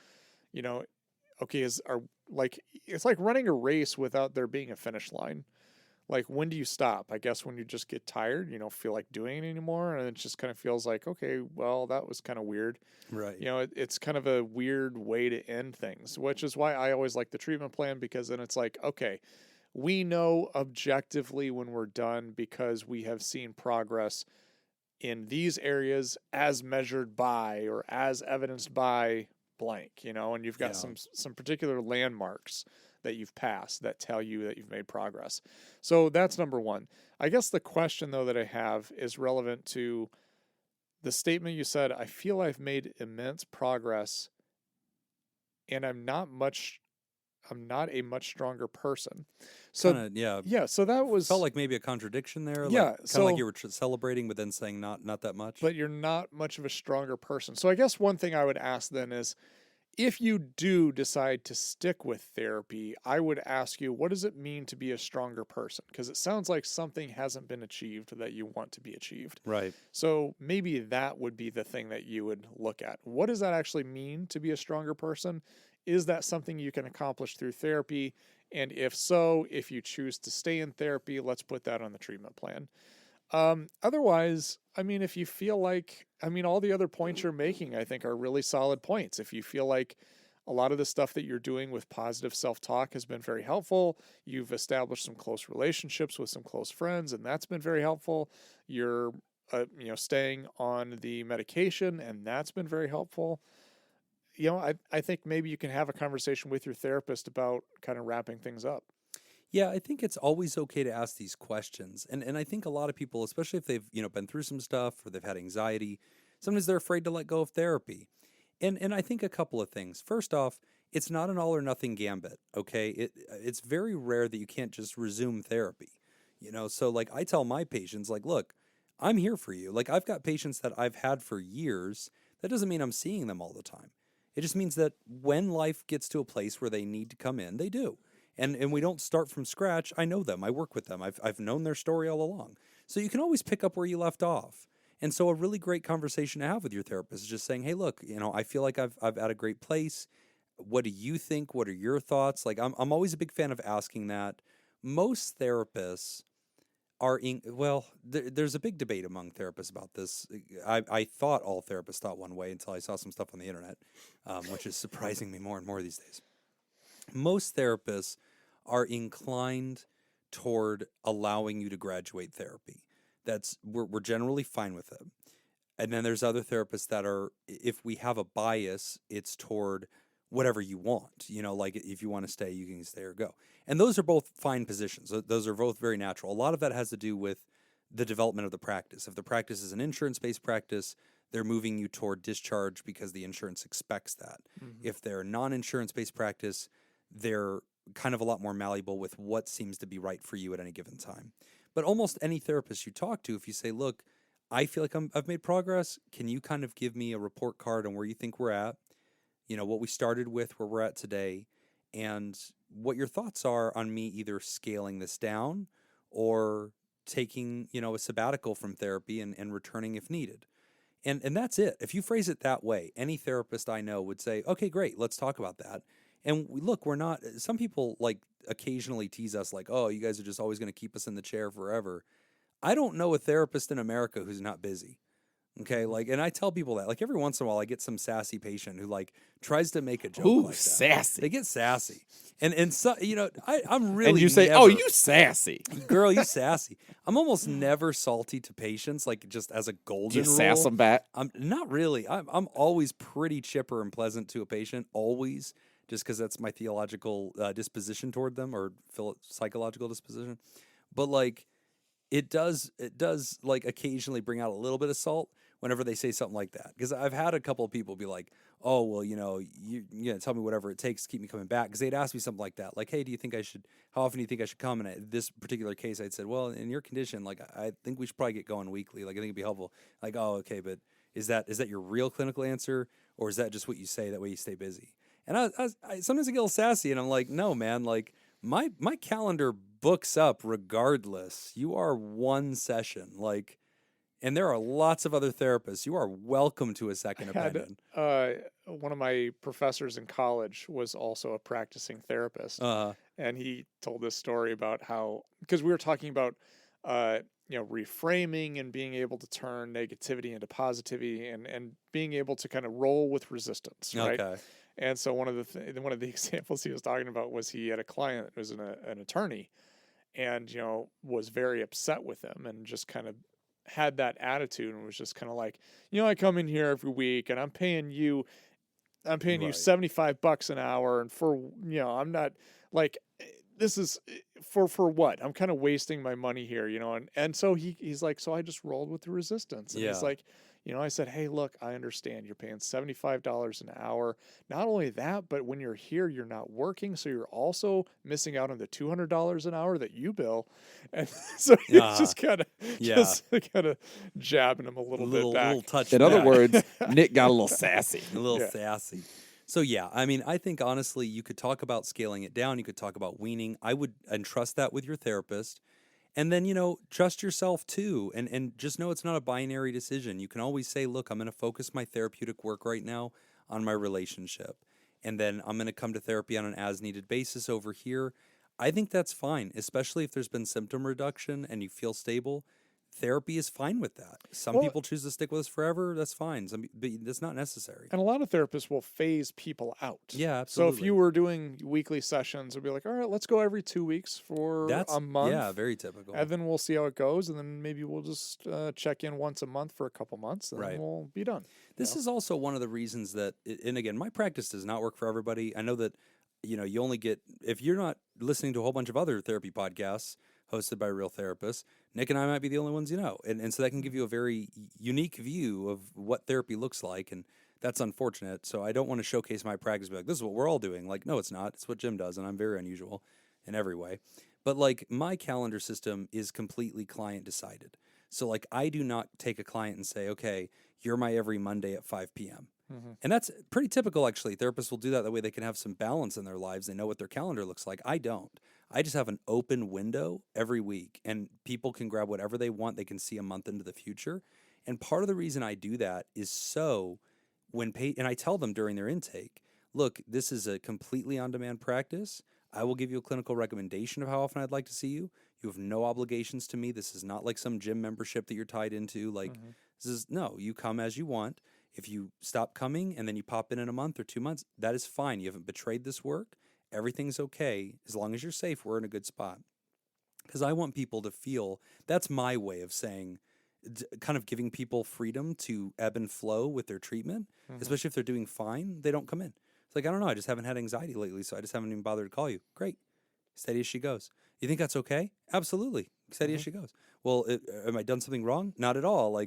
okay, it's like running a race without there being a finish line. like, when do you stop? I guess when you just get tired, you don't feel like doing it anymore, and it just kind of feels like, okay, well, that was kind of weird. Right. It's kind of a weird way to end things, which is why I always like the treatment plan, because then it's like, okay, we know objectively when we're done because we have seen progress in these areas as measured by or as evidenced by blank, and you've got some particular landmarks that you've passed that tell you that you've made progress. So that's number one. I guess the question, though, that I have is relevant to the statement you said, I feel I've made immense progress and I'm not a much stronger person. So kinda, yeah. So that was felt like maybe a contradiction there. Yeah. Like, kind of like you were celebrating, but then saying not that much. But you're not much of a stronger person. So I guess one thing I would ask then is, if you do decide to stick with therapy, I would ask you, what does it mean to be a stronger person? Because it sounds like something hasn't been achieved that you want to be achieved. Right. So maybe that would be the thing that you would look at. What does that actually mean to be a stronger person? Is that something you can accomplish through therapy? And if so, if you choose to stay in therapy, let's put that on the treatment plan. Otherwise, I mean, if you feel like, all the other points you're making, I think, are really solid points. If you feel like a lot of the stuff that you're doing with positive self-talk has been very helpful, you've established some close relationships with some close friends, and that's been very helpful. You're, staying on the medication, and that's been very helpful. I think maybe you can have a conversation with your therapist about kind of wrapping things up. Yeah, I think it's always okay to ask these questions. And I think a lot of people, especially if they've, been through some stuff or they've had anxiety, sometimes they're afraid to let go of therapy. And I think a couple of things. First off, it's not an all or nothing gambit, okay? It's very rare that you can't just resume therapy. So like I tell my patients, like, look, I'm here for you. Like, I've got patients that I've had for years. That doesn't mean I'm seeing them all the time. It just means that when life gets to a place where they need to come in, they do. And we don't start from scratch. I know them. I work with them. I've known their story all along. So you can always pick up where you left off. And so a really great conversation to have with your therapist is just saying, hey, look, I feel like I've at a great place. What do you think? What are your thoughts? Like, I'm always a big fan of asking that. Most therapists are there's a big debate among therapists about this. I thought all therapists thought one way until I saw some stuff on the internet, which is surprising me more and more these days. Most therapists are inclined toward allowing you to graduate therapy. We're generally fine with it. And then there's other therapists that are, if we have a bias, it's toward whatever you want. Like if you want to stay, you can stay or go. And those are both fine positions. Those are both very natural. A lot of that has to do with the development of the practice. If the practice is an insurance-based practice, they're moving you toward discharge because the insurance expects that. Mm-hmm. If they're a non-insurance-based practice, they're kind of a lot more malleable with what seems to be right for you at any given time. But almost any therapist you talk to, if you say, look, I feel like I've made progress, can you kind of give me a report card on where you think we're at, what we started with, where we're at today, and what your thoughts are on me either scaling this down or taking, a sabbatical from therapy and returning if needed. And that's it. If you phrase it that way, any therapist I know would say, okay, great, let's talk about that. And look, we're not, some people like occasionally tease us like, oh, you guys are just always going to keep us in the chair forever. I don't know a therapist in America who's not busy. Okay. Like, and I tell people that, like, every once in a while I get some sassy patient who like tries to make a joke. Ooh, like that. Sassy. They get sassy. And so, I'm really, and you say, oh, you sassy. Girl, you sassy. I'm almost never salty to patients, like just as a golden rule. Sass them back? I'm not really. I'm always pretty chipper and pleasant to a patient, always, just because that's my theological disposition toward them, or psychological disposition. But like, it does like occasionally bring out a little bit of salt whenever they say something like that. Because I've had a couple of people be like, oh, well, you tell me whatever it takes to keep me coming back. Because they'd ask me something like that. Like, hey, how often do you think I should come? And in this particular case, I'd said, well, in your condition, like, I think we should probably get going weekly. Like, I think it'd be helpful. Like, oh, okay, but is that your real clinical answer? Or is that just what you say? That way you stay busy. And I sometimes I get a little sassy and I'm like, no, man, like my calendar books up regardless. You are one session. Like, And there are lots of other therapists. You are welcome to a second opinion. One of my professors in college was also a practicing therapist, and he told this story about how, because we were talking about, reframing and being able to turn negativity into positivity and being able to kind of roll with resistance, right? Okay. And so one of the examples he was talking about was he had a client that was an attorney, and was very upset with him and just kind of had that attitude and was just kind of like, I come in here every week and I'm paying you Right. $75 an hour, and for I'm not like, this is for what? I'm kind of wasting my money here, and so he's like, so I just rolled with the resistance, and he's like, I said, hey, look, I understand you're paying $75 an hour. Not only that, but when you're here, you're not working, so you're also missing out on the $200 an hour that you bill. And so he's just kind of jabbing him a little bit back. Little touch. In other words, Nick got a little sassy. A little sassy. So yeah, I mean, I think honestly, you could talk about scaling it down. You could talk about weaning. I would entrust that with your therapist. And then, trust yourself too. And just know it's not a binary decision. You can always say, look, I'm going to focus my therapeutic work right now on my relationship. And then I'm going to come to therapy on an as-needed basis over here. I think that's fine, especially if there's been symptom reduction and you feel stable. Therapy is fine with that. Some people choose to stick with us forever. That's fine. But that's not necessary. And a lot of therapists will phase people out. Yeah, absolutely. So if you were doing weekly sessions, it'd be like, all right, let's go every 2 weeks for a month. Yeah, very typical. And then we'll see how it goes. And then maybe we'll just check in once a month for a couple months. And then we'll be done. This is also one of the reasons that, and again, my practice does not work for everybody. I know that, you only get, if you're not listening to a whole bunch of other therapy podcasts hosted by real therapists, Nick and I might be the only ones you know. And so that can give you a very unique view of what therapy looks like. And that's unfortunate. So I don't want to showcase my practice, be like, this is what we're all doing. Like, no, it's not. It's what Jim does. And I'm very unusual in every way. But like, my calendar system is completely client decided. So like, I do not take a client and say, okay, you're my every Monday at 5 p.m. And that's pretty typical, actually. Therapists will do that way they can have some balance in their lives. They know what their calendar looks like. I don't. I just have an open window every week, and people can grab whatever they want. They can see a month into the future. And part of the reason I do that is so and I tell them during their intake, look, this is a completely on-demand practice. I will give you a clinical recommendation of how often I'd like to see you. You have no obligations to me. This is not like some gym membership that you're tied into. Like, no, you come as you want. If you stop coming and then you pop in a month or 2 months, that is fine. You haven't betrayed this work. Everything's okay. As long as you're safe, we're in a good spot. Because I want people to feel, that's my way of saying, kind of giving people freedom to ebb and flow with their treatment, especially if they're doing fine, they don't come in. It's like, I don't know, I just haven't had anxiety lately, so I just haven't even bothered to call you. Great. Steady as she goes. You think that's okay? Absolutely. Steady as she goes. Well, am I done something wrong? Not at all.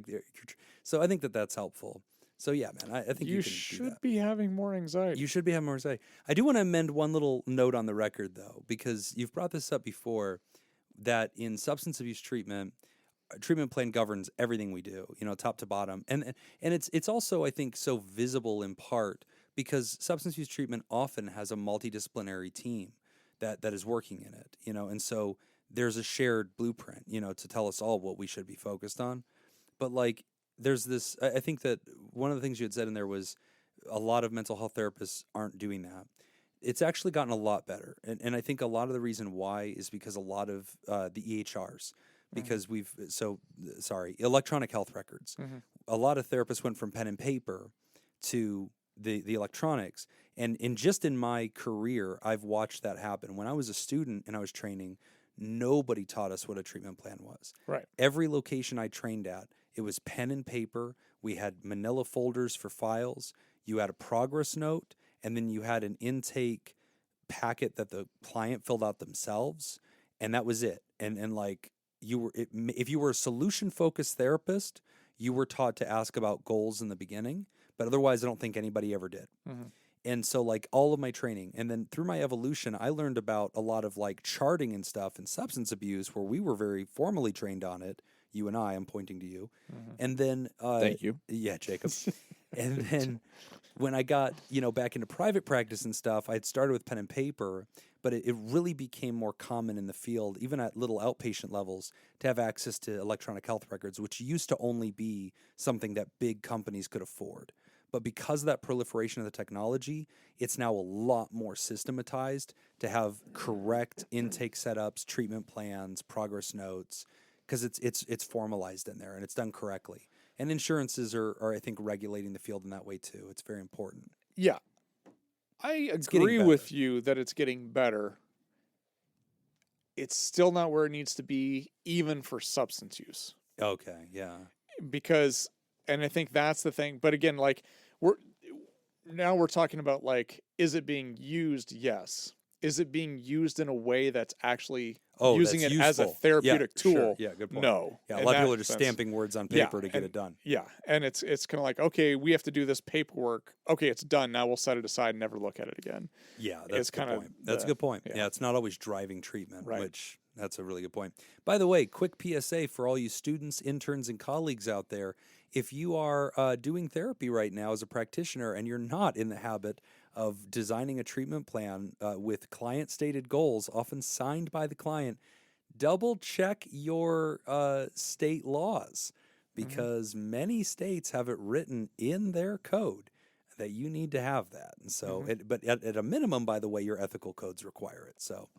So I think that's helpful. So yeah, man, I think you should be having more anxiety. You should be having more anxiety. I do want to amend one little note on the record, though, because you've brought this up before, that in substance abuse treatment plan governs everything we do, top to bottom. And it's also, I think, so visible in part because substance abuse treatment often has a multidisciplinary team that is working in it, and so there's a shared blueprint, to tell us all what we should be focused on. But there's this, I think that one of the things you had said in there was a lot of mental health therapists aren't doing that. It's actually gotten a lot better. And I think a lot of the reason why is because a lot of the EHRs, because electronic health records. A lot of therapists went from pen and paper to the electronics. And just in my career, I've watched that happen. When I was a student and I was training, nobody taught us what a treatment plan was. Right. Every location I trained at, it was pen and paper. We had manila folders for files. You had a progress note, and then you had an intake packet that the client filled out themselves, and that was it. And if you were a solution-focused therapist, you were taught to ask about goals in the beginning, but otherwise I don't think anybody ever did. And so all of my training, and then through my evolution, I learned about a lot of charting and stuff and substance abuse where we were very formally trained on it. You and I'm pointing to you. And then... Thank you. Yeah, Jacob. And then when I got, back into private practice and stuff, I had started with pen and paper, but it really became more common in the field, even at little outpatient levels, to have access to electronic health records, which used to only be something that big companies could afford. But because of that proliferation of the technology, it's now a lot more systematized to have correct intake setups, treatment plans, progress notes, because it's formalized in there and it's done correctly. And insurances are, I think, regulating the field in that way too. It's very important. Yeah. I agree with you that it's getting better. It's still not where it needs to be, even for substance use. Okay, yeah. Because, and I think that's the thing. But again, like, we're talking about, like, is it being used? Yes. Is it being used in a way that's actually using it as a therapeutic tool? Sure. Yeah, good point. No. Yeah, a lot of people are just stamping words on paper to get it done. Yeah, and it's kind of like, okay, we have to do this paperwork. Okay, it's done. Now we'll set it aside and never look at it again. Yeah, that's a good point. That's a good point. Yeah, it's not always driving treatment, which that's a really good point. By the way, quick PSA for all you students, interns, and colleagues out there. If you are doing therapy right now as a practitioner and you're not in the habit of designing a treatment plan with client-stated goals, often signed by the client, double check your state laws, because many states have it written in their code that you need to have that. And so, but at a minimum, by the way, your ethical codes require it. So,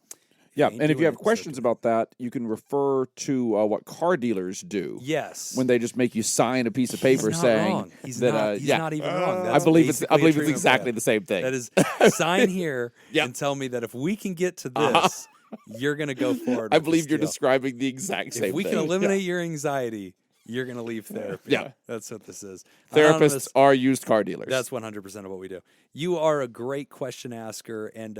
yeah, and if you have questions about that, you can refer to what car dealers do. Yes, when they just make you sign a piece of paper saying he's that not even wrong. I believe it's exactly the same thing. That is, sign here and tell me that if we can get to this, you're going to go forward. I believe you're describing the exact same thing. If we can eliminate your anxiety, you're going to leave therapy. Yeah. That's what this is. Therapists are used car dealers. That's 100% of what we do. You are a great question asker, and,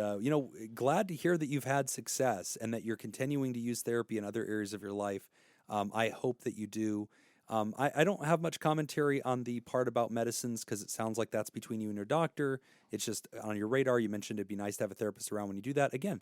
glad to hear that you've had success and that you're continuing to use therapy in other areas of your life. I hope that you do. I don't have much commentary on the part about medicines because it sounds like that's between you and your doctor. It's just on your radar. You mentioned it'd be nice to have a therapist around when you do that. Again,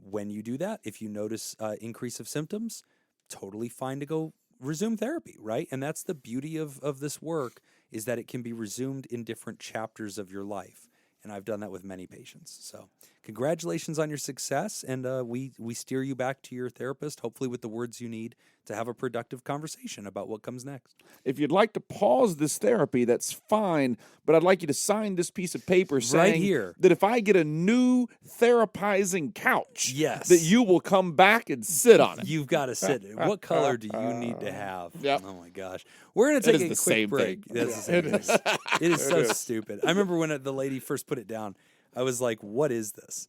when you do that, if you notice increase of symptoms, totally fine to go resume therapy, right? And that's the beauty of this work, is that it can be resumed in different chapters of your life. And I've done that with many patients. So congratulations on your success. And we steer you back to your therapist, hopefully with the words you need to have a productive conversation about what comes next. If you'd like to pause this therapy, that's fine. But I'd like you to sign this piece of paper saying that if I get a new therapizing couch, that you will come back and sit on it. You've got to sit. What color do you need to have? Yep. Oh, my gosh. We're going to take a quick break. That's the same thing. It is so stupid. I remember when the lady first put it down, I was like, what is this?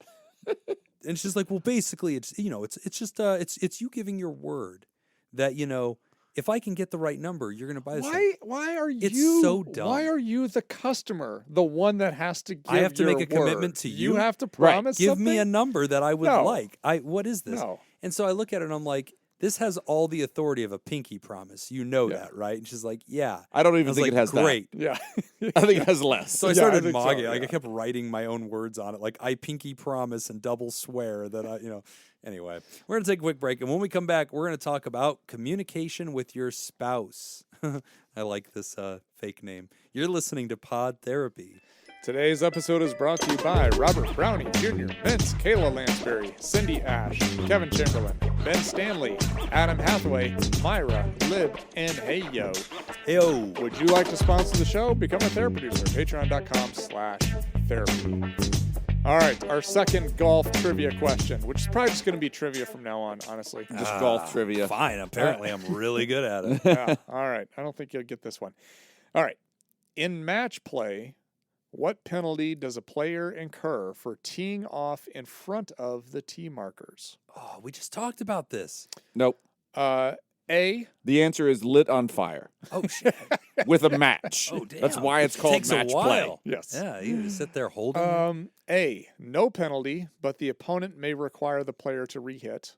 And she's like, well, basically, it's just it's you giving your word that, if I can get the right number, you're going to buy this thing. Why are you? It's so dumb. Why are you the customer, the one that has to give? I have to your make a commitment to you. You have to promise Give something? me a number that I would like. What is this? No. And so I look at it and I'm like, this has all the authority of a pinky promise. You know that, right? And she's like, yeah. I don't even think it has great. that. Yeah. I think it has less. So I started mogging. Like I kept writing my own words on it. Like I pinky promise and double swear that I. Anyway, we're going to take a quick break. And when we come back, we're going to talk about communication with your spouse. I like this fake name. You're listening to Pod Therapy. Today's episode is brought to you by Robert Brownie Jr., Vince, Kayla Lansbury, Cindy Ash, Kevin Chamberlain, Ben Stanley, Adam Hathaway, Myra, Lib, and Heyo. Heyo. Would you like to sponsor the show? Become a therapy producer. Patreon.com/therapy. All right, our second golf trivia question, which is probably just going to be trivia from now on, honestly. Just golf trivia. Fine. Apparently, I'm really good at it. Yeah. All right. I don't think you'll get this one. All right. In match play, what penalty does a player incur for teeing off in front of the tee markers? Oh, we just talked about this. Nope. A. The answer is lit on fire. Oh, shit. With a match. Oh, damn. That's why it's called match play. Yes. Yeah, you just sit there holding. A. No penalty, but the opponent may require the player to re-hit.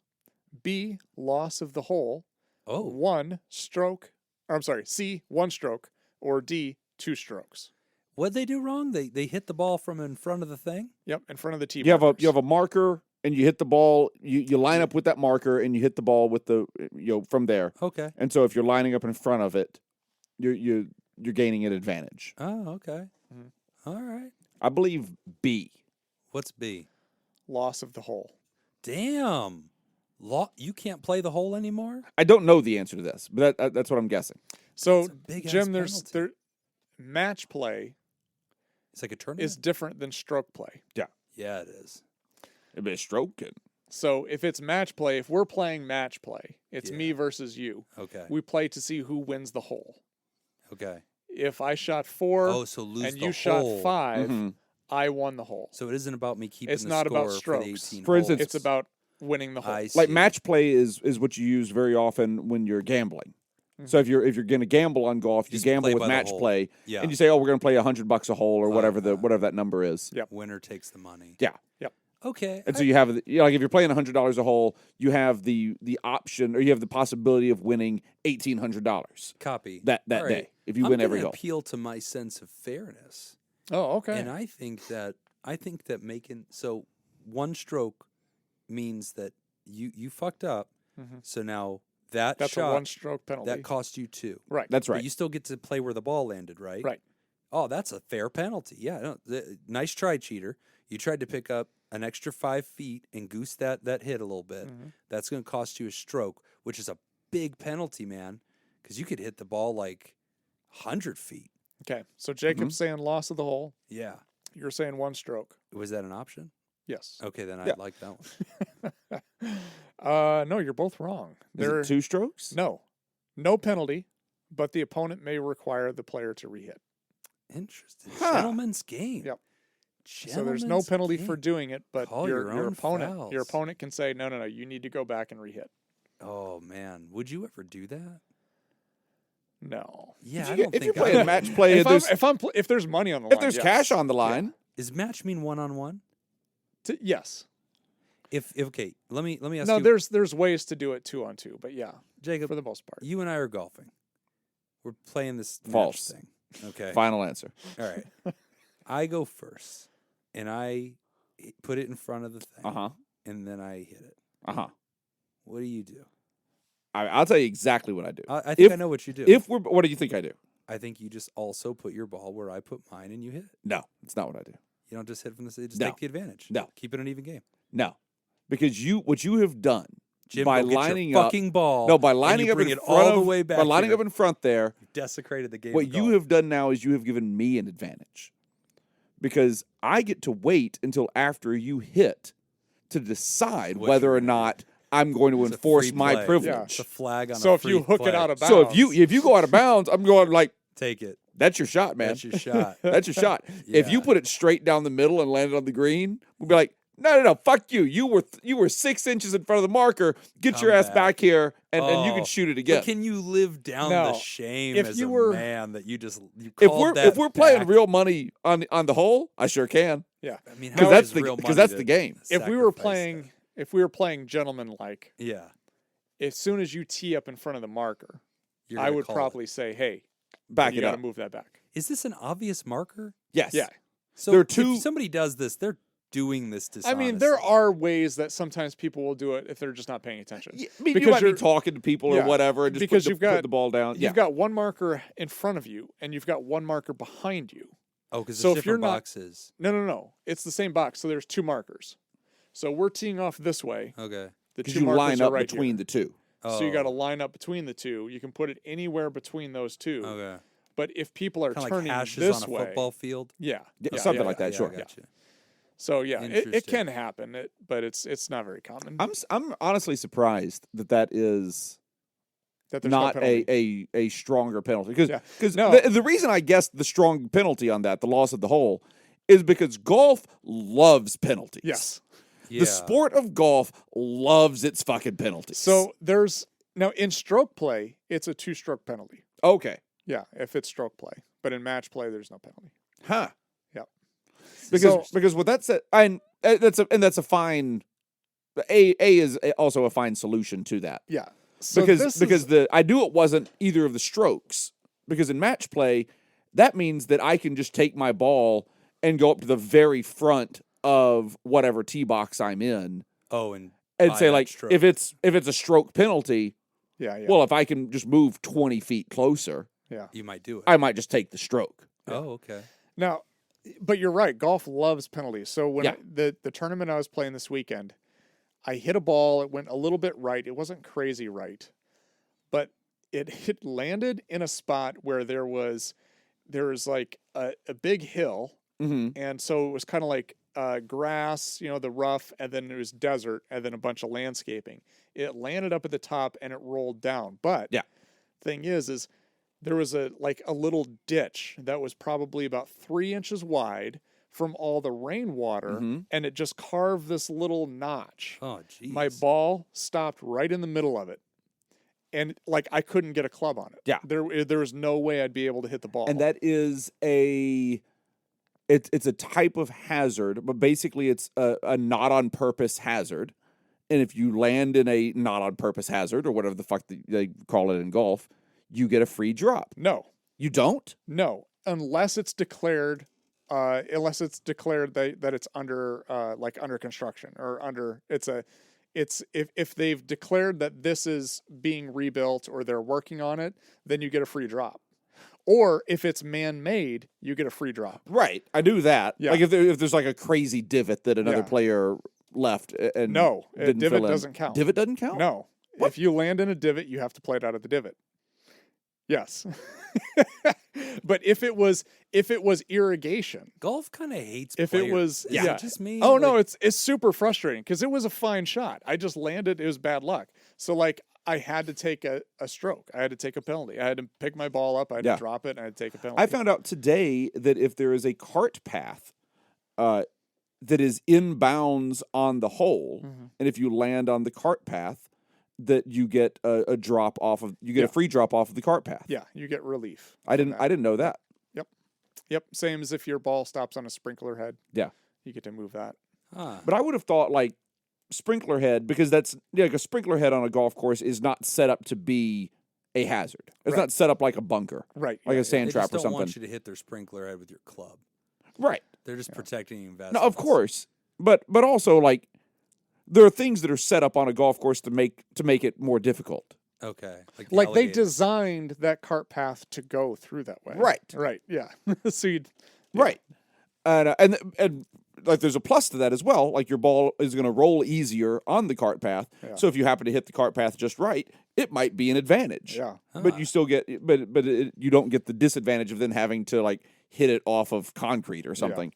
B. Loss of the hole. Oh. 1 stroke. Or I'm sorry. C. 1 stroke. Or D. 2 strokes. What'd they do wrong? They hit the ball from in front of the thing? Yep, in front of the tee markers. You have a marker, and you hit the ball. You line up with that marker, and you hit the ball with the from there. Okay. And so if you're lining up in front of it, you you're gaining an advantage. Oh, okay. All right. I believe B. What's B? Loss of the hole. Damn. You can't play the hole anymore? I don't know the answer to this, but that's what I'm guessing. So, That's a big-ass Jim, penalty. match play It's like a tournament? is different than stroke play. Yeah, it is. It'd be a stroke. So if it's match play, if we're playing match play, it's me versus you. Okay. We play to see who wins the hole. Okay. If I shot 4 so lose and the you shot hole. 5, Mhm. I won the hole. So it isn't about me keeping It's the not score about for the strokes. 18 For instance, It's about winning the hole. I see. Like match play is what you use very often when you're gambling. So if you're going to gamble on golf, you Just gamble play with by the match hole. play, Yeah. and you say, "Oh, we're going to play $100 a hole or whatever whatever that number is." Yep. Winner takes the money. Yeah. Okay. And so you have, like if you're playing $100 a hole, you have the option or you have the possibility of winning $1,800 Copy. that All right. day if you I'm win every gonna hole. appeal to my sense of fairness. Oh, okay. And I think that making one stroke means that you fucked up. Mhm. So now that's a shot 1-stroke penalty. that cost you 2. Right. That's But right. you still get to play where the ball landed, right? Right. Oh, that's a fair penalty. Yeah. Nice try, cheater. You tried to pick up an extra 5 feet and goose that hit a little bit. Mhm. That's going to cost you a stroke, which is a big penalty, man, because you could hit the ball like 100 feet. Okay. So Jacob's saying loss of the hole. Yeah. You're saying 1 stroke. Was that an option? Yes. Okay, then Yeah. I'd like that one. No, you're both wrong. Is it 2 strokes? No penalty, but the opponent may require the player to rehit. Interesting. Huh. Gentleman's game. Yep. So there's no Gentleman's penalty game. for doing it, but Call your your own opponent fouls. can say no, you need to go back and rehit. Oh man, would you ever do that? No. Yeah, If I you- don't if you're think I playing would. match play, If there's money on the line, if there's yes. cash on the line, Does match mean 1-on-1? Yes. If okay, let me ask No, you, there's ways to do it 2-on-2, but yeah, Jacob. for the most part. You and I are golfing. We're playing this match False. thing. Okay. final answer. All right. I go first, and I put it in front of the thing, and then I hit it. What do you do? I'll tell you exactly what I do. I think I know what you do. What do you think I do? I think you just also put your ball where I put mine, and you hit it. No, it's not what I do. You don't just hit from the side. Just No. take the advantage. No. Keep it an even game. No, because what you have done Jim, by go get lining your up fucking ball. No, by and lining you up bring in it front all of, the way back. by lining here. up in front there. You've desecrated the game. What of you golf. have done now is you have given me an advantage because I get to wait until after you hit to decide What whether you're or gonna not I'm going to It's a enforce free my play. privilege. It's a flag on So a if you free hook it play. out of bounds, So if you go out of bounds, I'm going like take it. that's your shot, man. That's your shot. That's your shot. If you Yeah. put it straight down the middle and landed on the green, we'll be like, no, fuck you. You were 6 inches in front of the marker. Get Come your ass back. back here, and you Oh, can shoot it But again. can you live down No. the shame If as you a were- man that you If called we're playing back? real money on the hole, I sure can. yeah. I mean, Because how that's is the real because money that's to the game. If we were sacrifice playing that? if we were playing gentleman like, Yeah, as soon as you tee up in front of the marker, you're I gonna would call probably say, hey, Back you it got to up. move that back. Is this an obvious marker? Yes. Yeah. So There are two- if somebody does this, they're doing this I dishonestly. mean, there are ways that sometimes people will do it if they're just not paying attention. Yeah, I mean, Because you might be you're- talking to people or Yeah, whatever, and just because put you've got- the ball down. You've got one marker in front of you, and you've got one marker behind you. Oh, because so there's if you're different not- boxes. No. It's the same box, so there's 2 markers. So we're teeing off this way. Okay. The because 2 you markers line are up right between here. the two. Oh, So you got to line up between the 2. You can put it anywhere between those 2. Okay. But if people are Kind of like turning hashes this on a way, football field. yeah, Something like that, Yeah, sure. I got you. So yeah, it Interesting. can happen, but it's not very common. I'm honestly surprised that is that there's not no penalty. a stronger penalty because Yeah. No. the reason I guessed the strong penalty on that, the loss of the hole, is because golf loves penalties. Yes. Yeah. The sport of golf loves its fucking penalties. So now in stroke play, it's a 2-stroke penalty. okay, Yeah, if it's stroke play, but in match play, there's no penalty. huh? Yep. Because what that's that's a fine. A is also a fine solution to that. Yeah. So Because I knew it wasn't either of the strokes, because in match play that means that I can just take my ball and go up to the very front of whatever tee box I'm in Oh, and and buy say that like stroke. if it's a stroke penalty, yeah. well, if I can just move 20 feet closer, Yeah. You might do it. I might just take the stroke. Oh, okay. Now, but you're right. Golf loves penalties. So when Yeah. the tournament I was playing this weekend, I hit a ball. It went a little bit right. It wasn't crazy right, but it landed in a spot where there was like a big hill, Mm-hmm. and so it was kind of like grass, the rough, and then there was desert, and then a bunch of landscaping. It landed up at the top and it rolled down. But Yeah. thing is there was a little ditch that was probably about 3 inches wide from all the rainwater, Mm-hmm. and it just carved this little notch. Oh, geez. My ball stopped right in the middle of it, and like I couldn't get a club on it. Yeah. There was no way I'd be able to hit the ball. And that is it's a type of hazard, but basically it's a not on purpose hazard. And if you land in a not on purpose hazard, or whatever the fuck they call it in golf, you get a free drop. No, You don't? no, unless it's declared that it's under under construction, or under if they've declared that this is being rebuilt or they're working on it, then you get a free drop. Or if it's man-made, you get a free drop. Right. I do that. Yeah. Like if there's like a crazy divot that another Yeah. player left and No, a didn't divot fill in. doesn't count. Divot doesn't count? No. What? If you land in a divot, you have to play it out of the divot. Yes. But if it was irrigation, Golf kind of hates if players. it was Is it just me? Oh no, Like, it's super frustrating because it was a fine shot. I just landed, it was bad luck. So like I had to take a stroke. I had to take a penalty. I had to pick my ball up, I had Yeah. to drop it, and I had to take a penalty. I found out today that if there is a cart path that is inbounds on the hole, and if you land on the cart path, that you get a drop off of a free drop off of the cart path. Yeah, you get relief. I didn't know that. Yep, same as if your ball stops on a sprinkler head. Yeah. You get to move that. huh. But I would have thought like sprinkler head, because that's like a sprinkler head on a golf course is not set up to be a hazard. It's Right. not set up like a bunker, Right. like yeah, a sand They trap just or don't something. want you to hit their sprinkler head with your club. Right. They're just protecting No, investments. of course. But also like there are things that are set up on a golf course to make it more difficult. Okay. Like, Like they alligators. designed that cart path to go through that way. Right. Right. Yeah. So you'd. Right. And like there's a plus to that as well. Like your ball is going to roll easier on the cart path. Yeah. So if you happen to hit the cart path just right, it might be an advantage. Yeah. But you still get you don't get the disadvantage of then having to like hit it off of concrete or something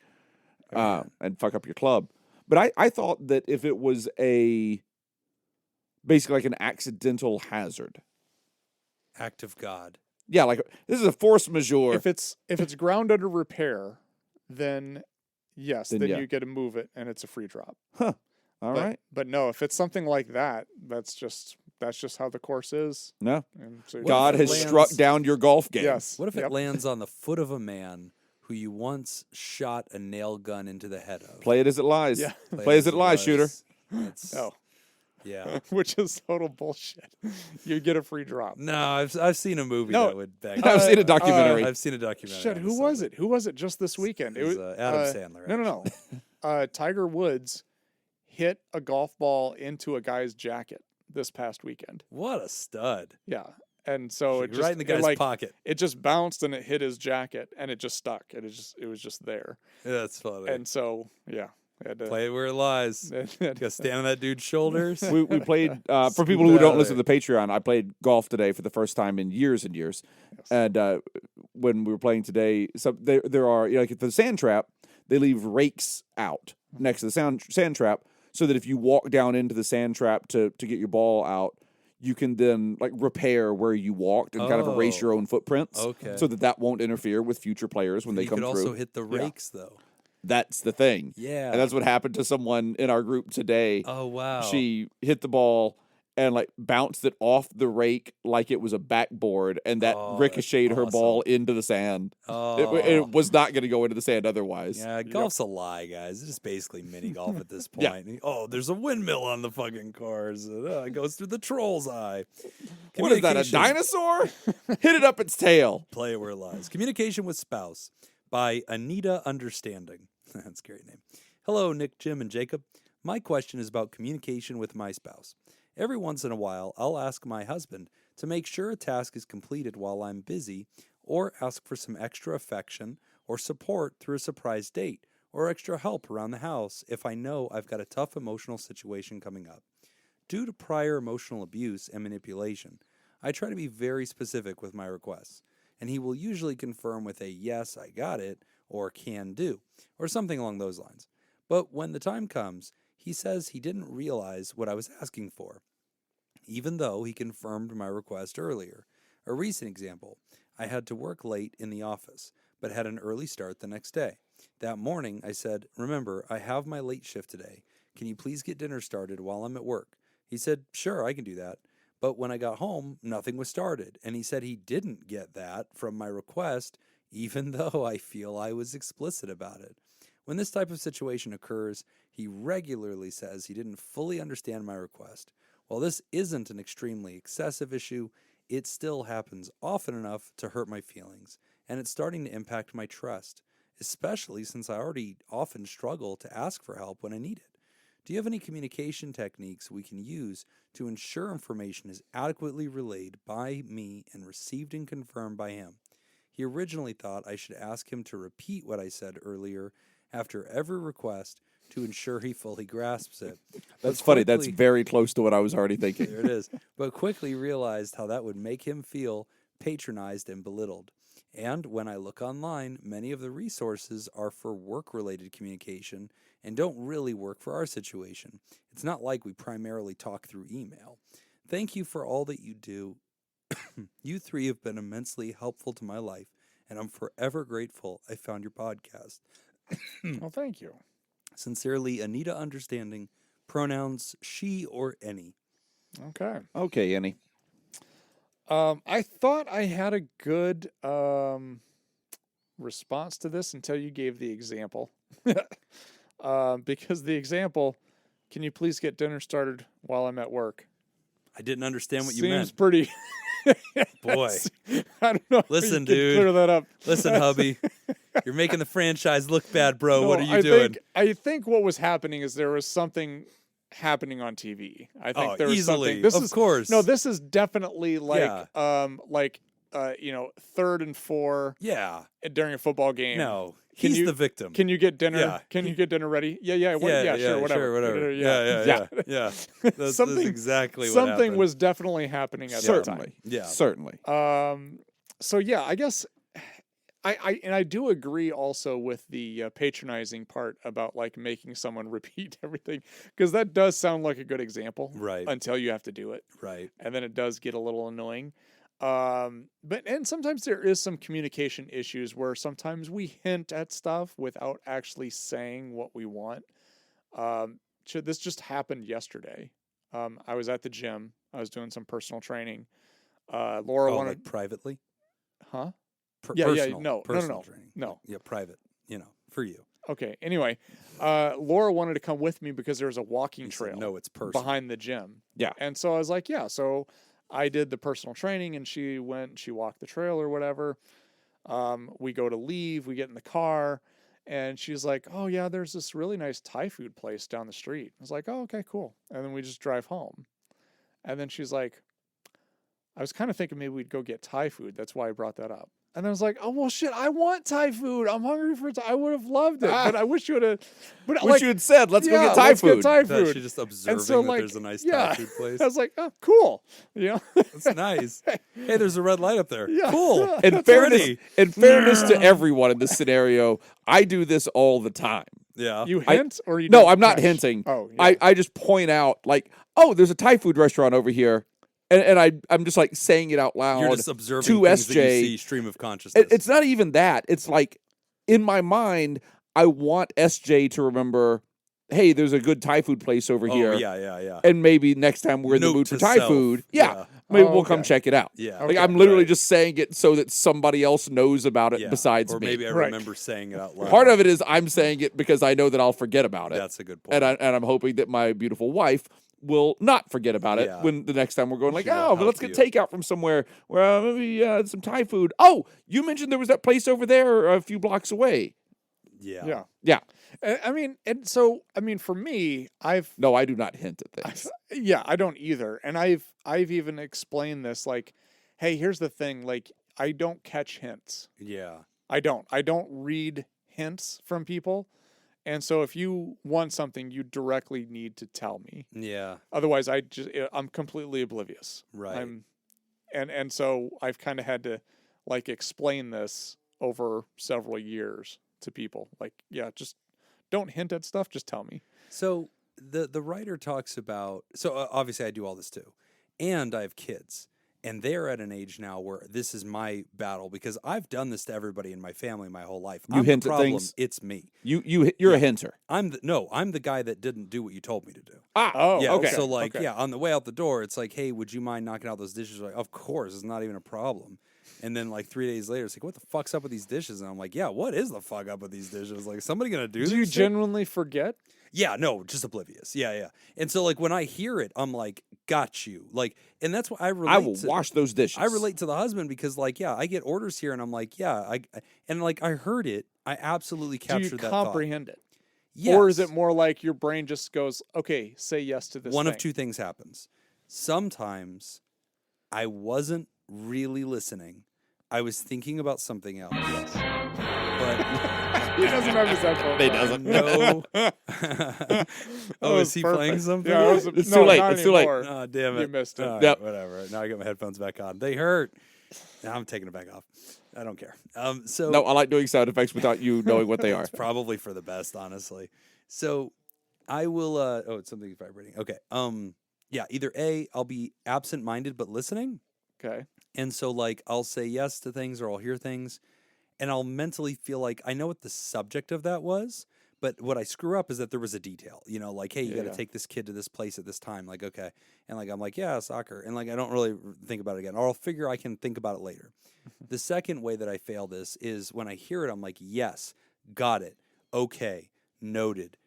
and fuck up your club. But I thought that if it was basically like an accidental hazard. Act of God. Yeah, like this is a force majeure. If it's ground under repair, then yes, then yeah. you get to move it and it's a free drop. All right. But no, if it's something like that, that's just how the course is. No. And so God if it has lands- struck down your golf game. Yes. What if it Yep. lands on the foot of a man who you once shot a nail gun into the head of? Play it as it lies. Yeah. Play as it lies, shooter. It's, No. Yeah. Which is total bullshit. You get a free drop. No, I've seen a movie No, that would back. I've seen a documentary. I've seen a documentary. Shit, on who this was subject. it? Who was it just this weekend? It was Adam Sandler. No. Tiger Woods hit a golf ball into a guy's jacket this past weekend. What a stud! Yeah. And so it just right in the guy's pocket. It just bounced and it hit his jacket and it just stuck. It was just there. That's funny. And so yeah. I had to, Play it where it lies. You gotta stand on that dude's shoulders. We played for Scoot people who out don't of listen to the Patreon. I played golf today for the first time in years and years. Yes. And when we were playing today, so there are like at the sand trap, they leave rakes out next to the sand trap, so that if you walk down into the sand trap to get your ball out, you can then like repair where you walked and kind of erase your own footprints. Okay. So that won't interfere with future players when they you come could through. also hit the rakes though. That's the thing. Yeah. And that's what happened to someone in our group today. Oh wow. She hit the ball and like bounced it off the rake like it was a backboard, and that Oh, ricocheted that's her ball awesome. into the sand. Oh. It was not going to go into the sand otherwise. Yeah, golf's a lie, guys. It's just basically mini golf at this Yeah. point. Oh, there's a windmill on the fucking cars. It goes through the troll's eye. What is that, a Communication- dinosaur? Hit it up its tail. Play it where it lies. Communication with Spouse by Anita Understanding. That's a great name. Hello, Nick, Jim, and Jacob. My question is about communication with my spouse. Every once in a while, I'll ask my husband to make sure a task is completed while I'm busy, or ask for some extra affection or support through a surprise date, or extra help around the house if I know I've got a tough emotional situation coming up. Due to prior emotional abuse and manipulation, I try to be very specific with my requests, and he will usually confirm with a yes, I got it, or can do, or something along those lines. But when the time comes, he says he didn't realize what I was asking for, even though he confirmed my request earlier. A recent example, I had to work late in the office, but had an early start the next day. That morning, I said, "Remember, I have my late shift today. Can you please get dinner started while I'm at work?" He said, "Sure, I can do that." But when I got home, nothing was started, and he said he didn't get that from my request, even though I feel I was explicit about it. When this type of situation occurs, he regularly says he didn't fully understand my request. While this isn't an extremely excessive issue, it still happens often enough to hurt my feelings, and it's starting to impact my trust, especially since I already often struggle to ask for help when I need it. Do you have any communication techniques we can use to ensure information is adequately relayed by me and received and confirmed by him? He originally thought I should ask him to repeat what I said earlier after every request to ensure he fully grasps it. That's funny. That's very close to what I was already thinking. There it is. But quickly realized how that would make him feel patronized and belittled. And when I look online, many of the resources are for work-related communication and don't really work for our situation. It's not like we primarily talk through email. Thank you for all that you do. You three have been immensely helpful to my life, and I'm forever grateful I found your podcast. Well, thank you. Sincerely, Anita Understanding, pronouns she or any. Okay. Okay, Annie. I thought I had a good response to this until you gave the example. Because the example, can you please get dinner started while I'm at work? I didn't understand what you Seems meant. pretty. Boy. I don't know. Listen, You can dude. Clear that up. Listen, hubby. You're making the franchise look bad, bro. No, What are you doing? I think what was happening is there was something happening on TV. I think there was easily. something. Of course. No, this is definitely like Yeah. 3rd and 4 Yeah. during a football game. No. Can He's you- the victim. Can you get dinner? Yeah. Can you get dinner ready? Yeah, yeah, sure, whatever. Yeah. That's Something- exactly what Something happened. was definitely happening at Certainly. that Yeah. Certainly. time. So yeah, I guess I do agree also with the patronizing part about like making someone repeat everything, because that does sound like a good example, Right. until you have to do it, Right. and then it does get a little annoying. But sometimes there is some communication issues where sometimes we hint at stuff without actually saying what we want. This just happened yesterday. I was at the gym. I was doing some personal training. Laura wanted, like privately? huh? Personal, no personal training. no. Yeah, private, for you. Okay. Anyway, Laura wanted to come with me because there was a walking You said, trail no, it's personal. behind the gym. Yeah. And so I was like, yeah. So I did the personal training, and she walked the trail or whatever. We go to leave, we get in the car, and she's like, "Oh yeah, there's this really nice Thai food place down the street." I was like, "Oh, okay, cool." And then we just drive home. And then she's like, "I was kind of thinking maybe we'd go get Thai food. That's why I brought that up." And I was like, "Oh well, shit! I want Thai food. I'm hungry for Thai. I would have loved it, but I wish you would have." But Wish you had said, let's go get Thai food. Get Thai That food. she just observing so, that like, there's a nice yeah. Thai food place. I was like, "Oh, cool." That's nice. Hey, there's a red light up there. Yeah. Cool. In fairness to everyone in this scenario, I do this all the time. Yeah. You hint or you? No, don't I'm not catch? hinting. Oh, yeah. I just point out, like, oh, there's a Thai food restaurant over here. And I'm just like saying it out loud. You're just observing to things that you SJ. see, stream of consciousness. It's not even that. It's like, in my mind, I want SJ to remember, hey, there's a good Thai food place over here. Yeah. And maybe next time we're in the Note mood for to Thai self. food, Yeah. maybe Oh, we'll come okay. check it out. Yeah. Like, Okay. I'm literally Right. just saying it so that somebody else knows about it Yeah. besides or me. maybe I Right. remember saying it out loud. Part of it is I'm saying it because I know that I'll forget about it. That's a good point. And I'm hoping that my beautiful wife will not forget about it Yeah. when the next time we're going, like, She'll oh, but let's help get takeout from somewhere where maybe some Thai food. Oh, you mentioned there was that place over there a few blocks away. Yeah. Yeah. I mean, and so, I mean, for me, No, I do not hint at things. yeah, I don't either. And I've even explained this, like, hey, here's the thing, like, I don't catch hints. Yeah. I don't read hints from people. And so if you want something, you directly need to tell me. Yeah. Otherwise, I'm completely oblivious. Right. And so I've kind of had to like explain this over several years to people. Like, yeah, just don't hint at stuff. Just tell me. So the writer talks about, so obviously I do all this too, and I have kids, and they're at an age now where this is my battle because I've done this to everybody in my family my whole life. You hint at things? It's me. You're a hinter. I'm the guy that didn't do what you told me to do. Oh, Yeah. okay. So like, okay. yeah, on the way out the door, it's like, hey, would you mind knocking out those dishes? Like, of course, it's not even a problem. And then like 3 days later, it's like, what the fuck's up with these dishes? And I'm like, yeah, what is the fuck up with these dishes? Like, somebody gonna do this? Do you shit? genuinely forget? Yeah, no, just oblivious. Yeah, yeah. And so like when I hear it, I'm like, got you. Like, and that's what I relate. I will wash those dishes. I relate to the husband because like, yeah, I get orders here, and I'm like, yeah, and like I heard it. I absolutely captured Do you that comprehend thought. it? Yes. Or is it more like your brain just goes, okay, say yes to this One thing? of two things happens. Sometimes I wasn't really listening. I was thinking about something else. Yes. But He doesn't have his headphones He on. doesn't. no. That Oh, was is he perfect. playing something? Yeah, it was, It's no, too late. not It's too late. anymore. Oh, damn it. You missed it. All right, Yep. whatever. Now I got my headphones back on. They hurt. Now I'm taking it back off. I don't care. So No, I like doing sound effects without you knowing what they are. it's probably for the best, honestly. So I will oh, it's something vibrating. Okay. Yeah, either A, I'll be absent-minded but listening. Okay. And so like I'll say yes to things or I'll hear things and I'll mentally feel like I know what the subject of that was, but what I screw up is that there was a detail, you know, like, hey, you got to Yeah. take this kid to this place at this time. Like, okay. And like, I'm like, yeah, soccer. And like, I don't really think about it again, or I'll figure I can think about it later. The second way that I fail this is when I hear it, I'm like, yes, got it. Okay. Noted.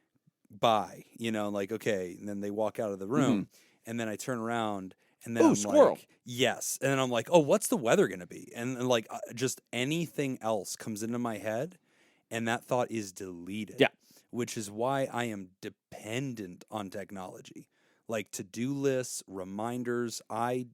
Bye. You know, like, okay. And then they walk out of the room and then I turn around and then Ooh, I'm squirrel. like, yes. And then I'm like, oh, what's the weather going to be? And like, just anything else comes into my head and that thought is deleted. Yeah. Which is why I am dependent on technology. Like to-do lists, reminders. I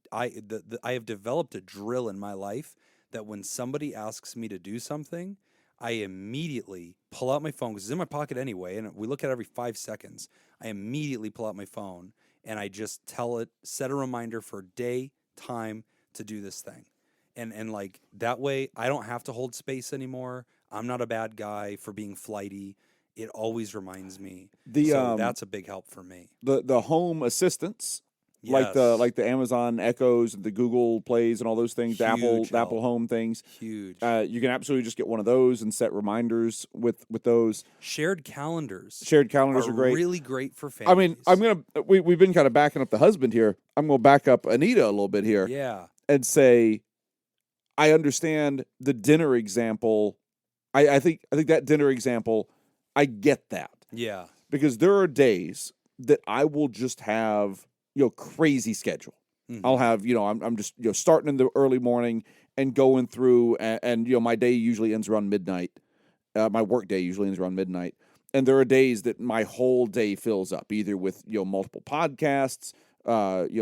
have developed a drill in my life that when somebody asks me to do something, I immediately pull out my phone because it's in my pocket anyway, and we look at it every 5 seconds. I immediately pull out my phone and I just tell it, set a reminder for day, time to do this thing. And like that way I don't have to hold space anymore. I'm not a bad guy for being flighty. It always reminds me. So that's a big help for me. The home assistants, Yes. like the Amazon Echoes, the Google Plays, and all those things, the Huge Apple help. Home things. Huge. You can absolutely just get one of those and set reminders with those. Shared calendars. Shared calendars are great. Really great for I families. mean, we've been kind of backing up the husband here. I'm going to back up Anita a little bit here Yeah. and say, I understand the dinner example. I think that dinner example, I get that. Yeah. Because there are days that I will just have, crazy schedule. Mhm. I'll have, I'm just, starting in the early morning and going through and my day usually ends around midnight. My work day usually ends around midnight. And there are days that my whole day fills up either with, multiple podcasts,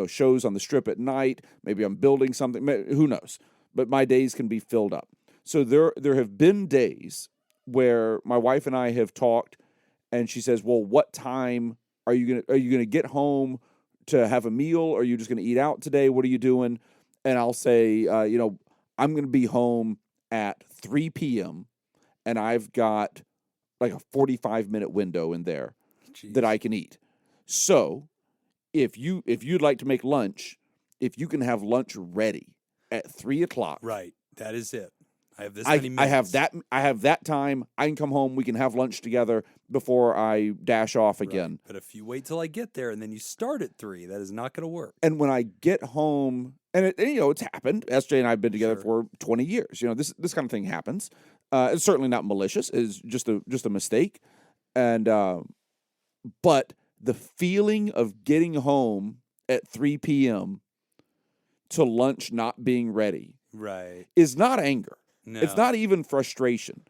shows on the strip at night. Maybe I'm building something, who knows, but my days can be filled up. So there have been days where my wife and I have talked and she says, well, what time are you going to get home to have a meal? Or are you just going to eat out today? What are you doing? And I'll say, I'm going to be home at 3 p.m. and I've got like a 45-minute window in there that I can eat. So if you'd like to make lunch, if you can have lunch ready at 3 o'clock. Right. That is it. I have this many minutes. I have that time. I can come home. We can have lunch together before I dash off again. Right. But if you wait till I get there and then you start at 3, that is not going to work. And when I get home, and it's happened. SJ and I have been together for 20 years. This kind of thing happens. It's certainly not malicious. It's just a mistake. And but the feeling of getting home at 3 p.m. to lunch not being ready, right, is not anger. No. It's not even frustration.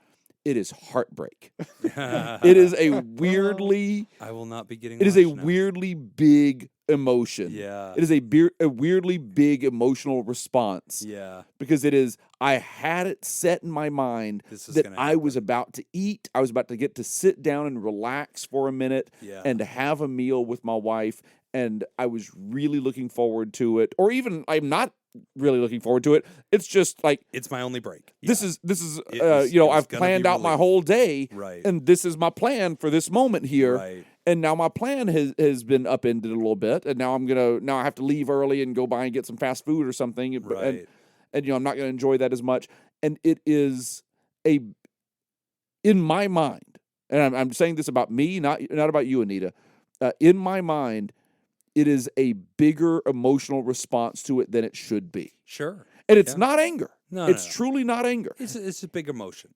it is heartbreak. It is a weirdly. I will not be getting. It is a lunch now. weirdly big emotion. Yeah. It is a weirdly big emotional response. Yeah. Because it is. I had it set in my mind that I was about to eat. I was about to get to sit down and relax for a minute and to have a meal with my wife. And I was really looking forward to it. Or even I'm not really looking forward to it. It's just like it's my only break. Yeah. This is I've planned out my whole day, right? And this is my plan for this moment here, right? And now my plan has been upended a little bit, and now I have to leave early and go by and get some fast food or something, right? And I'm not going to enjoy that as much, and it is in my mind, and I'm saying this about me, not about you, Anita. In my mind, it is a bigger emotional response to it than it should be. Sure. And it's not anger. No, it's truly not anger. It's a big emotion.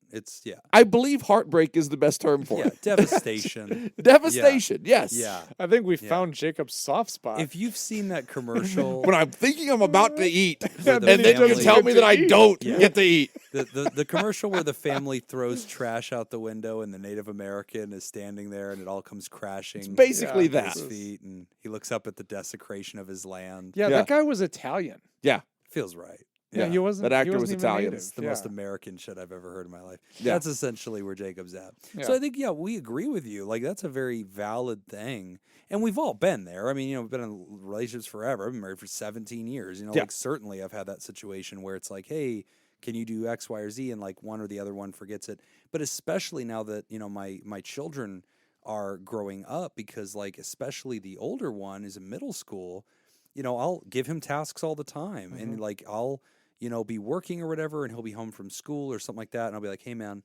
I believe heartbreak is the best term for it. Devastation. Devastation, yes. Yeah. I think we found Jacob's soft spot. If you've seen that commercial. When I'm thinking I'm about to eat, and then you tell me that I don't get to eat. The commercial where the family throws trash out the window and the Native American is standing there and it all comes crashing. It's basically at that. His feet, and he looks up at the desecration of his land. Yeah, that guy was Italian. Yeah. Feels right. Yeah, he wasn't. That actor he was wasn't Italian. It's the most American shit I've ever heard in my life. Yeah. That's essentially where Jacob's at. Yeah. So I think, we agree with you. Like, that's a very valid thing. And we've all been there. I mean, we've been in relationships forever. I've been married for 17 years. Like, certainly I've had that situation where it's like, hey, can you do X, Y, or Z? And, like, one or the other one forgets it. But especially now that, my children are growing up, because, like, especially the older one is in middle school, I'll give him tasks all the time. Mm-hmm. And, like, I'll be working or whatever, and he'll be home from school or something like that. And I'll be like, hey, man,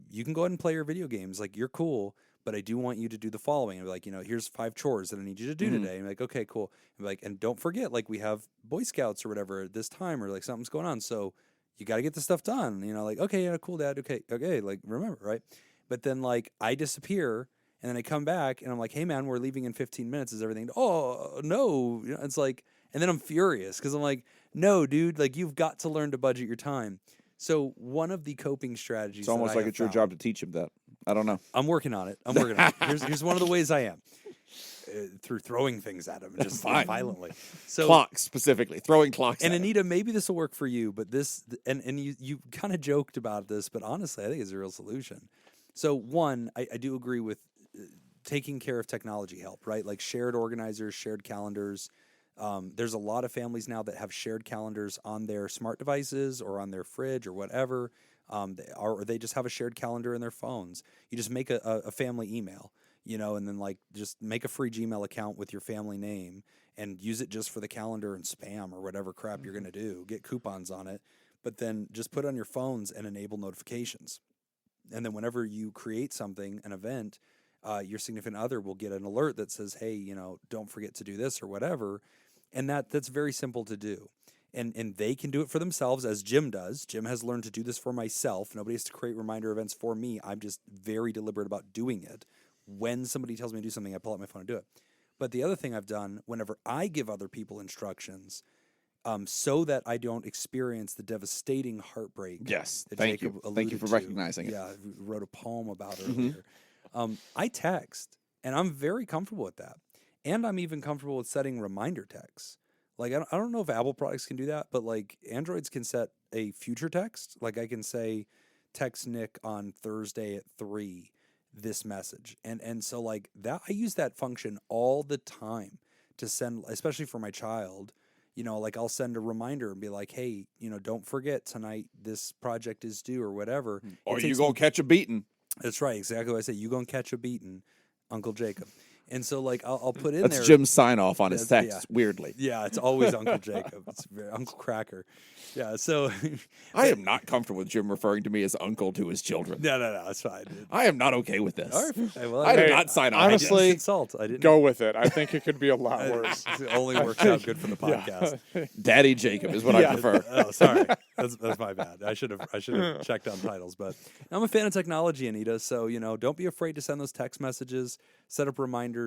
you can go ahead and play your video games. Like, you're cool, but I do want you to do the following. I'll be like, here's 5 chores that I need you to do today. And I'm like, okay, cool. I'm like, and don't forget, like, we have Boy Scouts or whatever at this time, or like something's going on. So you got to get the stuff done. Like, okay, yeah, cool, Dad. Okay. Like, remember, right? But then, like, I disappear, and then I come back, and I'm like, hey, man, we're leaving in 15 minutes. Is everything? Oh, no. It's like, and then I'm furious because I'm like, no, dude, like, you've got to learn to budget your time. So one of the coping strategies. It's almost like it's your job to teach him that. I don't know. I'm working on it. Here's one of the ways I am. Through throwing things at him, just violently. So clocks specifically, throwing clocks. And at Anita, him. Maybe this will work for you, but this and you kind of joked about this, but honestly, I think it's a real solution. So one, I do agree with taking care of technology help, right? Like shared organizers, shared calendars. There's a lot of families now that have shared calendars on their smart devices or on their fridge or whatever, or they just have a shared calendar in their phones. You just make a family email, and then like just make a free Gmail account with your family name and use it just for the calendar and spam or whatever crap you're going to do. Get coupons on it, but then just put it on your phones and enable notifications. And then whenever you create something, an event, your significant other will get an alert that says, hey, don't forget to do this or whatever. And that's very simple to do. And they can do it for themselves, as Jim does. Jim has learned to do this for myself. Nobody has to create reminder events for me. I'm just very deliberate about doing it. When somebody tells me to do something, I pull out my phone and do it. But the other thing I've done, whenever I give other people instructions, so that I don't experience the devastating heartbreak. Yes, that thank Jacob you. Thank you for alluded recognizing it. Yeah, I wrote a poem about it earlier. I text, and I'm very comfortable with that. And I'm even comfortable with setting reminder texts. Like, I don't know if Apple products can do that, but like Androids can set a future text. Like I can say, text Nick on Thursday at 3, this message. And so like that, I use that function all the time to send, especially for my child, like I'll send a reminder and be like, hey, don't forget tonight, this project is due or whatever. Or you gonna catch a beating. That's right. Exactly what I say. You gonna catch a beating, Uncle Jacob. And so, like, I'll put in That's there. Jim's sign off on his text, weirdly. Yeah, it's always Uncle Jacob. It's Uncle Cracker. Yeah, so. I am not comfortable with Jim referring to me as uncle to his children. No, it's fine. I am not okay with this. All right, well, I did not sign off. Honestly, I didn't go with it. I think it could be a lot worse. It only works out good for the podcast. Daddy Jacob is what I prefer. Oh, sorry. That's my bad. I should have checked on titles, but I'm a fan of technology, Anita. So, don't be afraid to send those text messages, set up reminders.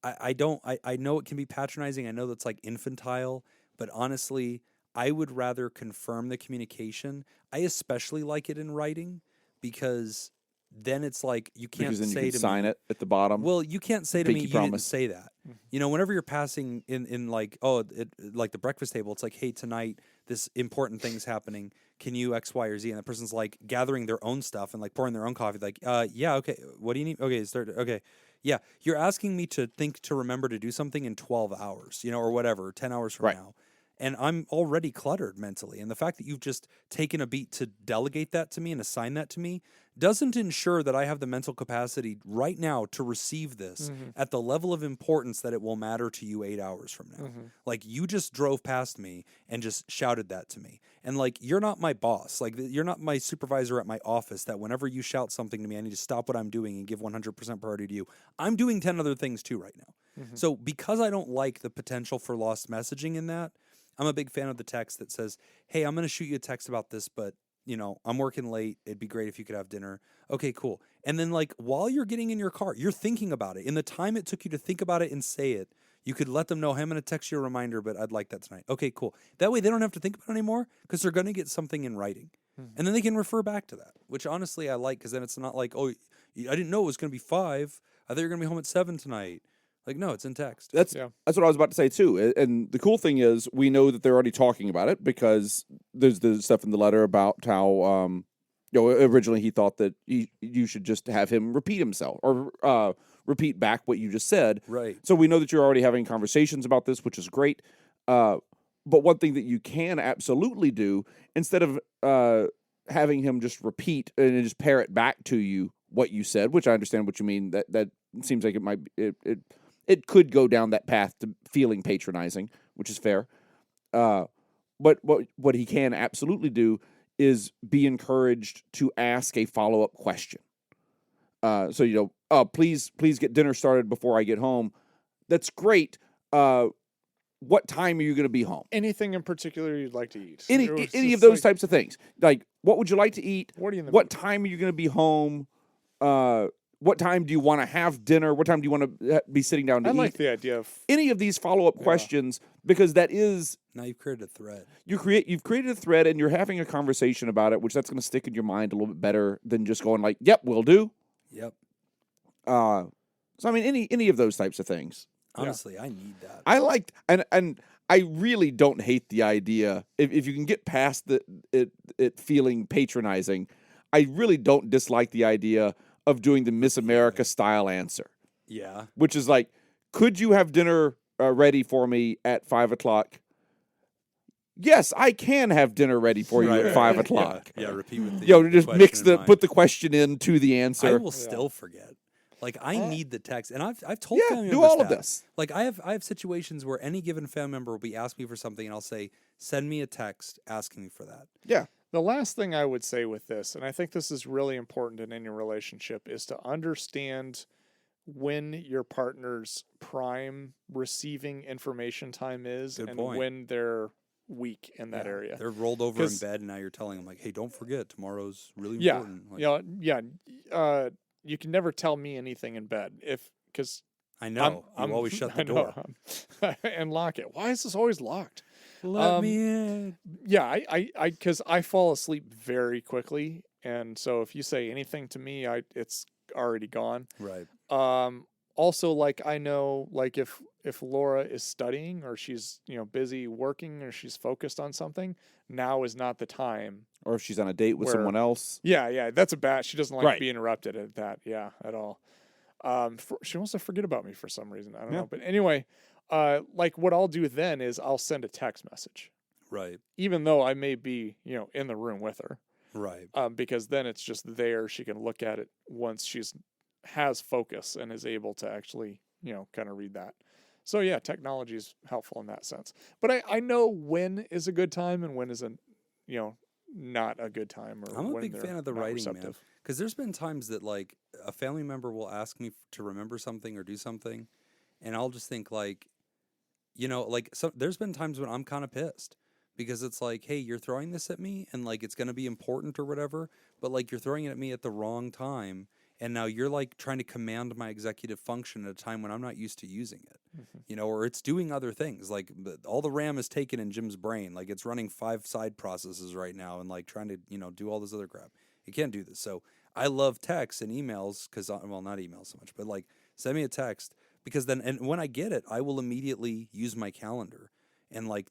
I know it can be patronizing. I know that's like infantile, but honestly, I would rather confirm the communication. I especially like it in writing because then it's like you can't Because then say you to can sign me, it at the bottom. well, you can't say to me Pinky you didn't promise. say that. You know, whenever you're passing in like, like the breakfast table, it's like, hey, tonight this important thing's happening. Can you X, Y, or Z? And the person's like gathering their own stuff and like pouring their own coffee. Like, yeah, okay. What do you need? Okay, start. Okay, yeah. You're asking me to remember to do something in 12 hours, you know, or whatever, 10 hours from Right. now. And I'm already cluttered mentally. And the fact that you've just taken a beat to delegate that to me and assign that to me doesn't ensure that I have the mental capacity right now to receive this at the level of importance that it will matter to you 8 hours from now. Like, you just drove past me and just shouted that to me. And like, you're not my boss. Like, you're not my supervisor at my office that whenever you shout something to me, I need to stop what I'm doing and give 100% priority to you. I'm doing 10 other things too right now. So because I don't like the potential for lost messaging in that, I'm a big fan of the text that says, hey, I'm going to shoot you a text about this, but, you know, I'm working late. It'd be great if you could have dinner. Okay, cool. And then, like, while you're getting in your car, you're thinking about it. In the time it took you to think about it and say it, you could let them know, hey, I'm going to text you a reminder, but I'd like that tonight. Okay, cool. That way they don't have to think about it anymore because they're going to get something in writing. And then they can refer back to that, which honestly I like, because then it's not like, oh, I didn't know it was going to be 5. I thought you were going to be home at 7 tonight. Like, no, it's in text. That's what I was about to say too. And the cool thing is, we know that they're already talking about it because there's the stuff in the letter about how, you know, originally he thought that you should just have him repeat himself or repeat back what you just said. Right. So we know that you're already having conversations about this, which is great. But one thing that you can absolutely do, instead of having him just repeat and just parrot back to you what you said, which I understand what you mean, that seems like it might be, it could go down that path to feeling patronizing, which is fair. But what he can absolutely do is be encouraged to ask a follow-up question. So, you know, please get dinner started before I get home. That's great. What time are you going to be home? Anything in particular you'd like to eat? Any of those types of things. Like, what would you like to eat? What time are you going to be home? What time do you want to have dinner? What time do you want to be sitting down to eat? I like the idea of any of these follow-up questions, because that is, now you've created a thread. You've created a thread, and you're having a conversation about it, which that's going to stick in your mind a little bit better than just going like, "Yep, will do." Yep. So I mean, any of those types of things. Honestly, I need that. I liked, and I really don't hate the idea if you can get past it feeling patronizing. I really don't dislike the idea of doing the Miss America style answer. Yeah. Which is like, could you have dinner ready for me at 5 o'clock? Yes, I can have dinner ready for you at 5 o'clock. Yeah, repeat with the just put the question into the answer. I will still forget. Like, I need the text, and I've told family members do all of that. this. Like, I have situations where any given family member will be asking me for something, and I'll say, send me a text asking me for that. Yeah. The last thing I would say with this, and I think this is really important in any relationship, is to understand when your partner's prime receiving information time is. Good and point. when they're weak in that area. They're rolled over in bed, and now you're telling them, like, hey, don't forget, tomorrow's really important. Like, you can never tell me anything in bed because I know you always shut the door and lock it. Why is this always locked? Let me in. Yeah, because I fall asleep very quickly, and so if you say anything to me, it's already gone. Right. Also, like, I know, like, if Laura is studying or she's, you know, busy working or she's focused on something, now is not the time. Or if she's on a date with someone else. Yeah, that's a bad. She doesn't like to be interrupted at that. Yeah, at all. She wants to forget about me for some reason. I don't know. But anyway, like, what I'll do then is I'll send a text message. Right. Even though I may be, you know, in the room with her. Right. Because then it's just there. She can look at it once has focus and is able to actually, you know, kind of read that. So yeah, technology is helpful in that sense. But I know when is a good time and when isn't, you know, not a good time. Or I'm a big fan of the writing, man. Because there's been times that, like, a family member will ask me to remember something or do something, and I'll just think, like, you know, like, so there's been times when I'm kind of pissed. Because it's like, hey, you're throwing this at me, and, like, it's going to be important or whatever, but, like, you're throwing it at me at the wrong time, and now you're, like, trying to command my executive function at a time when I'm not used to using it, you know, or it's doing other things. Like, all the RAM is taken in Jim's brain. Like, it's running 5 side processes right now and, like, trying to, you know, do all this other crap. You can't do this. So I love texts and emails because, well, not emails so much, but like send me a text because then, and when I get it, I will immediately use my calendar and like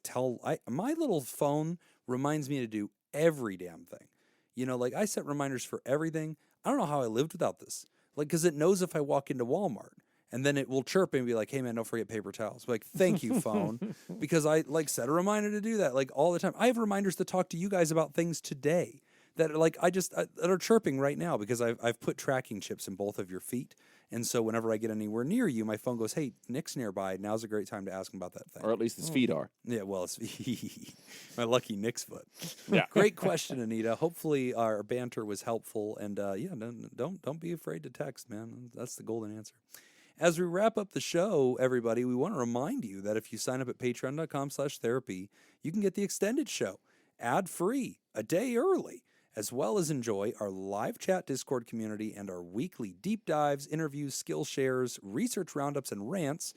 my little phone reminds me to do every damn thing. You know, like I set reminders for everything. I don't know how I lived without this. Like, because it knows if I walk into Walmart and then it will chirp and be like, hey man, don't forget paper towels. Like, thank you, phone. Because I like set a reminder to do that like all the time. I have reminders to talk to you guys about things today that are like, that are chirping right now because I've put tracking chips in both of your feet. And so whenever I get anywhere near you, my phone goes, hey, Nick's nearby. Now's a great time to ask him about that thing. Or at least his feet are. Yeah, well, it's my lucky Nick's foot. Yeah. Great question, Anita. Hopefully our banter was helpful. And yeah, don't be afraid to text, man. That's the golden answer. As we wrap up the show, everybody, we want to remind you that if you sign up at patreon.com/therapy, you can get the extended show ad-free a day early, as well as enjoy our live chat Discord community and our weekly deep dives, interviews, skill shares, research roundups, and rants.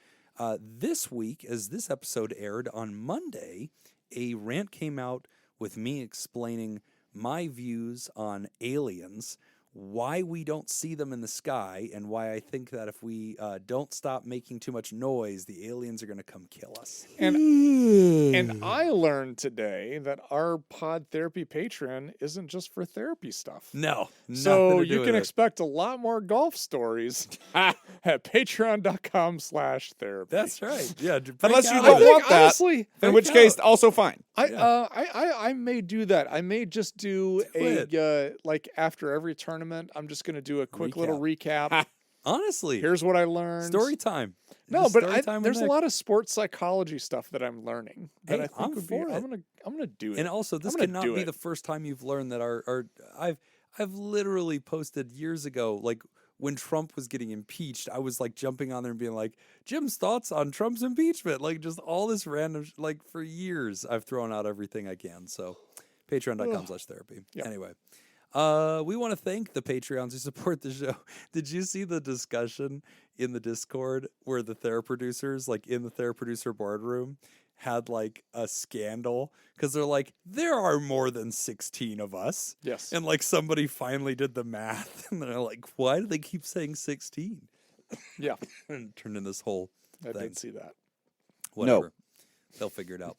This week, as this episode aired on Monday, a rant came out with me explaining my views on aliens, why we don't see them in the sky, and why I think that if we don't stop making too much noise, the aliens are going to come kill us. And I learned today that our Pod Therapy Patreon isn't just for therapy stuff. No. So you can expect a lot more golf stories at patreon.com/therapy. That's right. Yeah. Unless you I don't think, want that, honestly, in which case, also fine. I may do that. I may just do Do like after every tournament, I'm just going to do a quick little recap. Honestly. Here's what I learned. Story time. No, Just but story time with there's a Nick. lot of sports psychology stuff that I'm learning that Hey, I think I'm would be. for it. I'm gonna do it. And also, this I'm gonna cannot do be it. the first time you've learned that I've literally posted years ago, like when Trump was getting impeached, I was like jumping on there and being like, Jim's thoughts on Trump's impeachment, like just all this random, like for years, I've thrown out everything I can. So patreon.com/therapy. Yep. Anyway. We want to thank the Patreons who support the show. Did you see the discussion in the Discord where the TheraProducers, like in the TheraProducer boardroom, had like a scandal because they're like, there are more than 16 of us. Yes. And like somebody finally did the math and they're like, why do they keep saying 16? Yeah. And turned in this whole I thing. did see that. Whatever. They'll figure it out.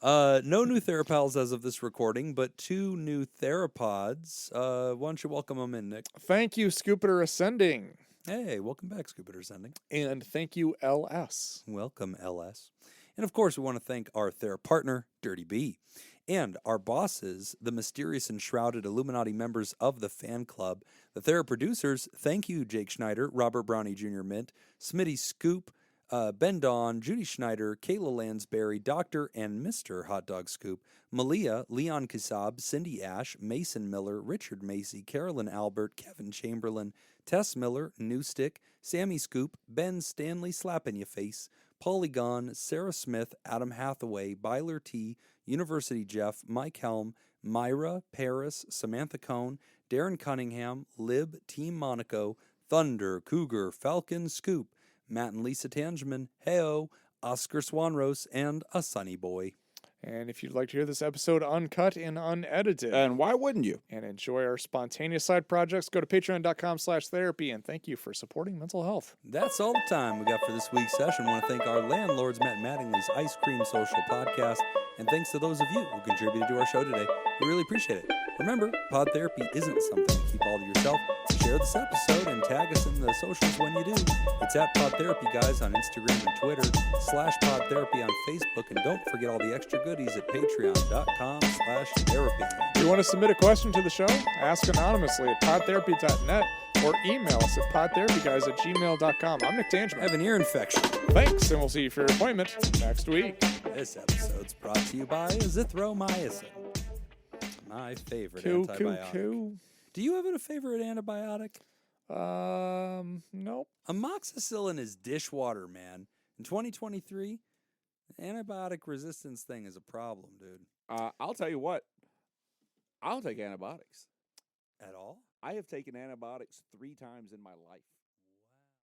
No new Therapals as of this recording, but 2 new Therapods. Why don't you welcome them in, Nick? Thank you, Scooper Ascending. Hey, welcome back, Scooper Sending. And thank you, LS. Welcome, LS. And of course, we want to thank our partner, Dirty B, and our bosses, the mysterious and shrouded Illuminati members of the fan club. The TheraProducers, thank you, Jake Schneider, Robert Brownie Jr. Mint, Smitty Scoop, Ben Don, Judy Schneider, Kayla Lansbury, Dr. and Mr. Hot Dog Scoop, Malia, Leon Kasab, Cindy Ash, Mason Miller, Richard Macy, Carolyn Albert, Kevin Chamberlain, Tess Miller, Newstick, Sammy Scoop, Ben Stanley Slappin' Ya Face, Polygon, Sarah Smith, Adam Hathaway, Byler T, University Jeff, Mike Helm, Myra, Paris, Samantha Cohn, Darren Cunningham, Lib, Team Monaco, Thunder, Cougar, Falcon, Scoop, Matt and Lisa Tangeman, Heo, Oscar Swanrose, and a Sunny Boy. And if you'd like to hear this episode uncut and unedited, And why wouldn't you? and enjoy our spontaneous side projects, go to patreon.com/therapy. And thank you for supporting mental health. That's all the time we got for this week's session. I want to thank our landlords, Matt Mattingly's Ice Cream Social Podcast, and thanks to those of you who contributed to our show today. We really appreciate it. Remember, pod therapy isn't something to keep all to yourself. Share this episode and tag us in the socials when you do. It's at PodTherapyGuys on Instagram and Twitter, /PodTherapy on Facebook, and don't forget all the extra goodies at patreon.com/therapy. If you want to submit a question to the show, ask anonymously at podtherapy.net or email us at podtherapyguys@gmail.com. I'm Nick I Tangeman. have an ear infection. Thanks, and we'll see you for your appointment next week. This episode's brought to you by azithromycin, my favorite antibiotic. Do you have a favorite antibiotic? Nope. Amoxicillin is dishwater, man. In 2023, the antibiotic resistance thing is a problem, dude. I'll tell you what. I'll take antibiotics. At all? I have taken antibiotics 3 times in my life.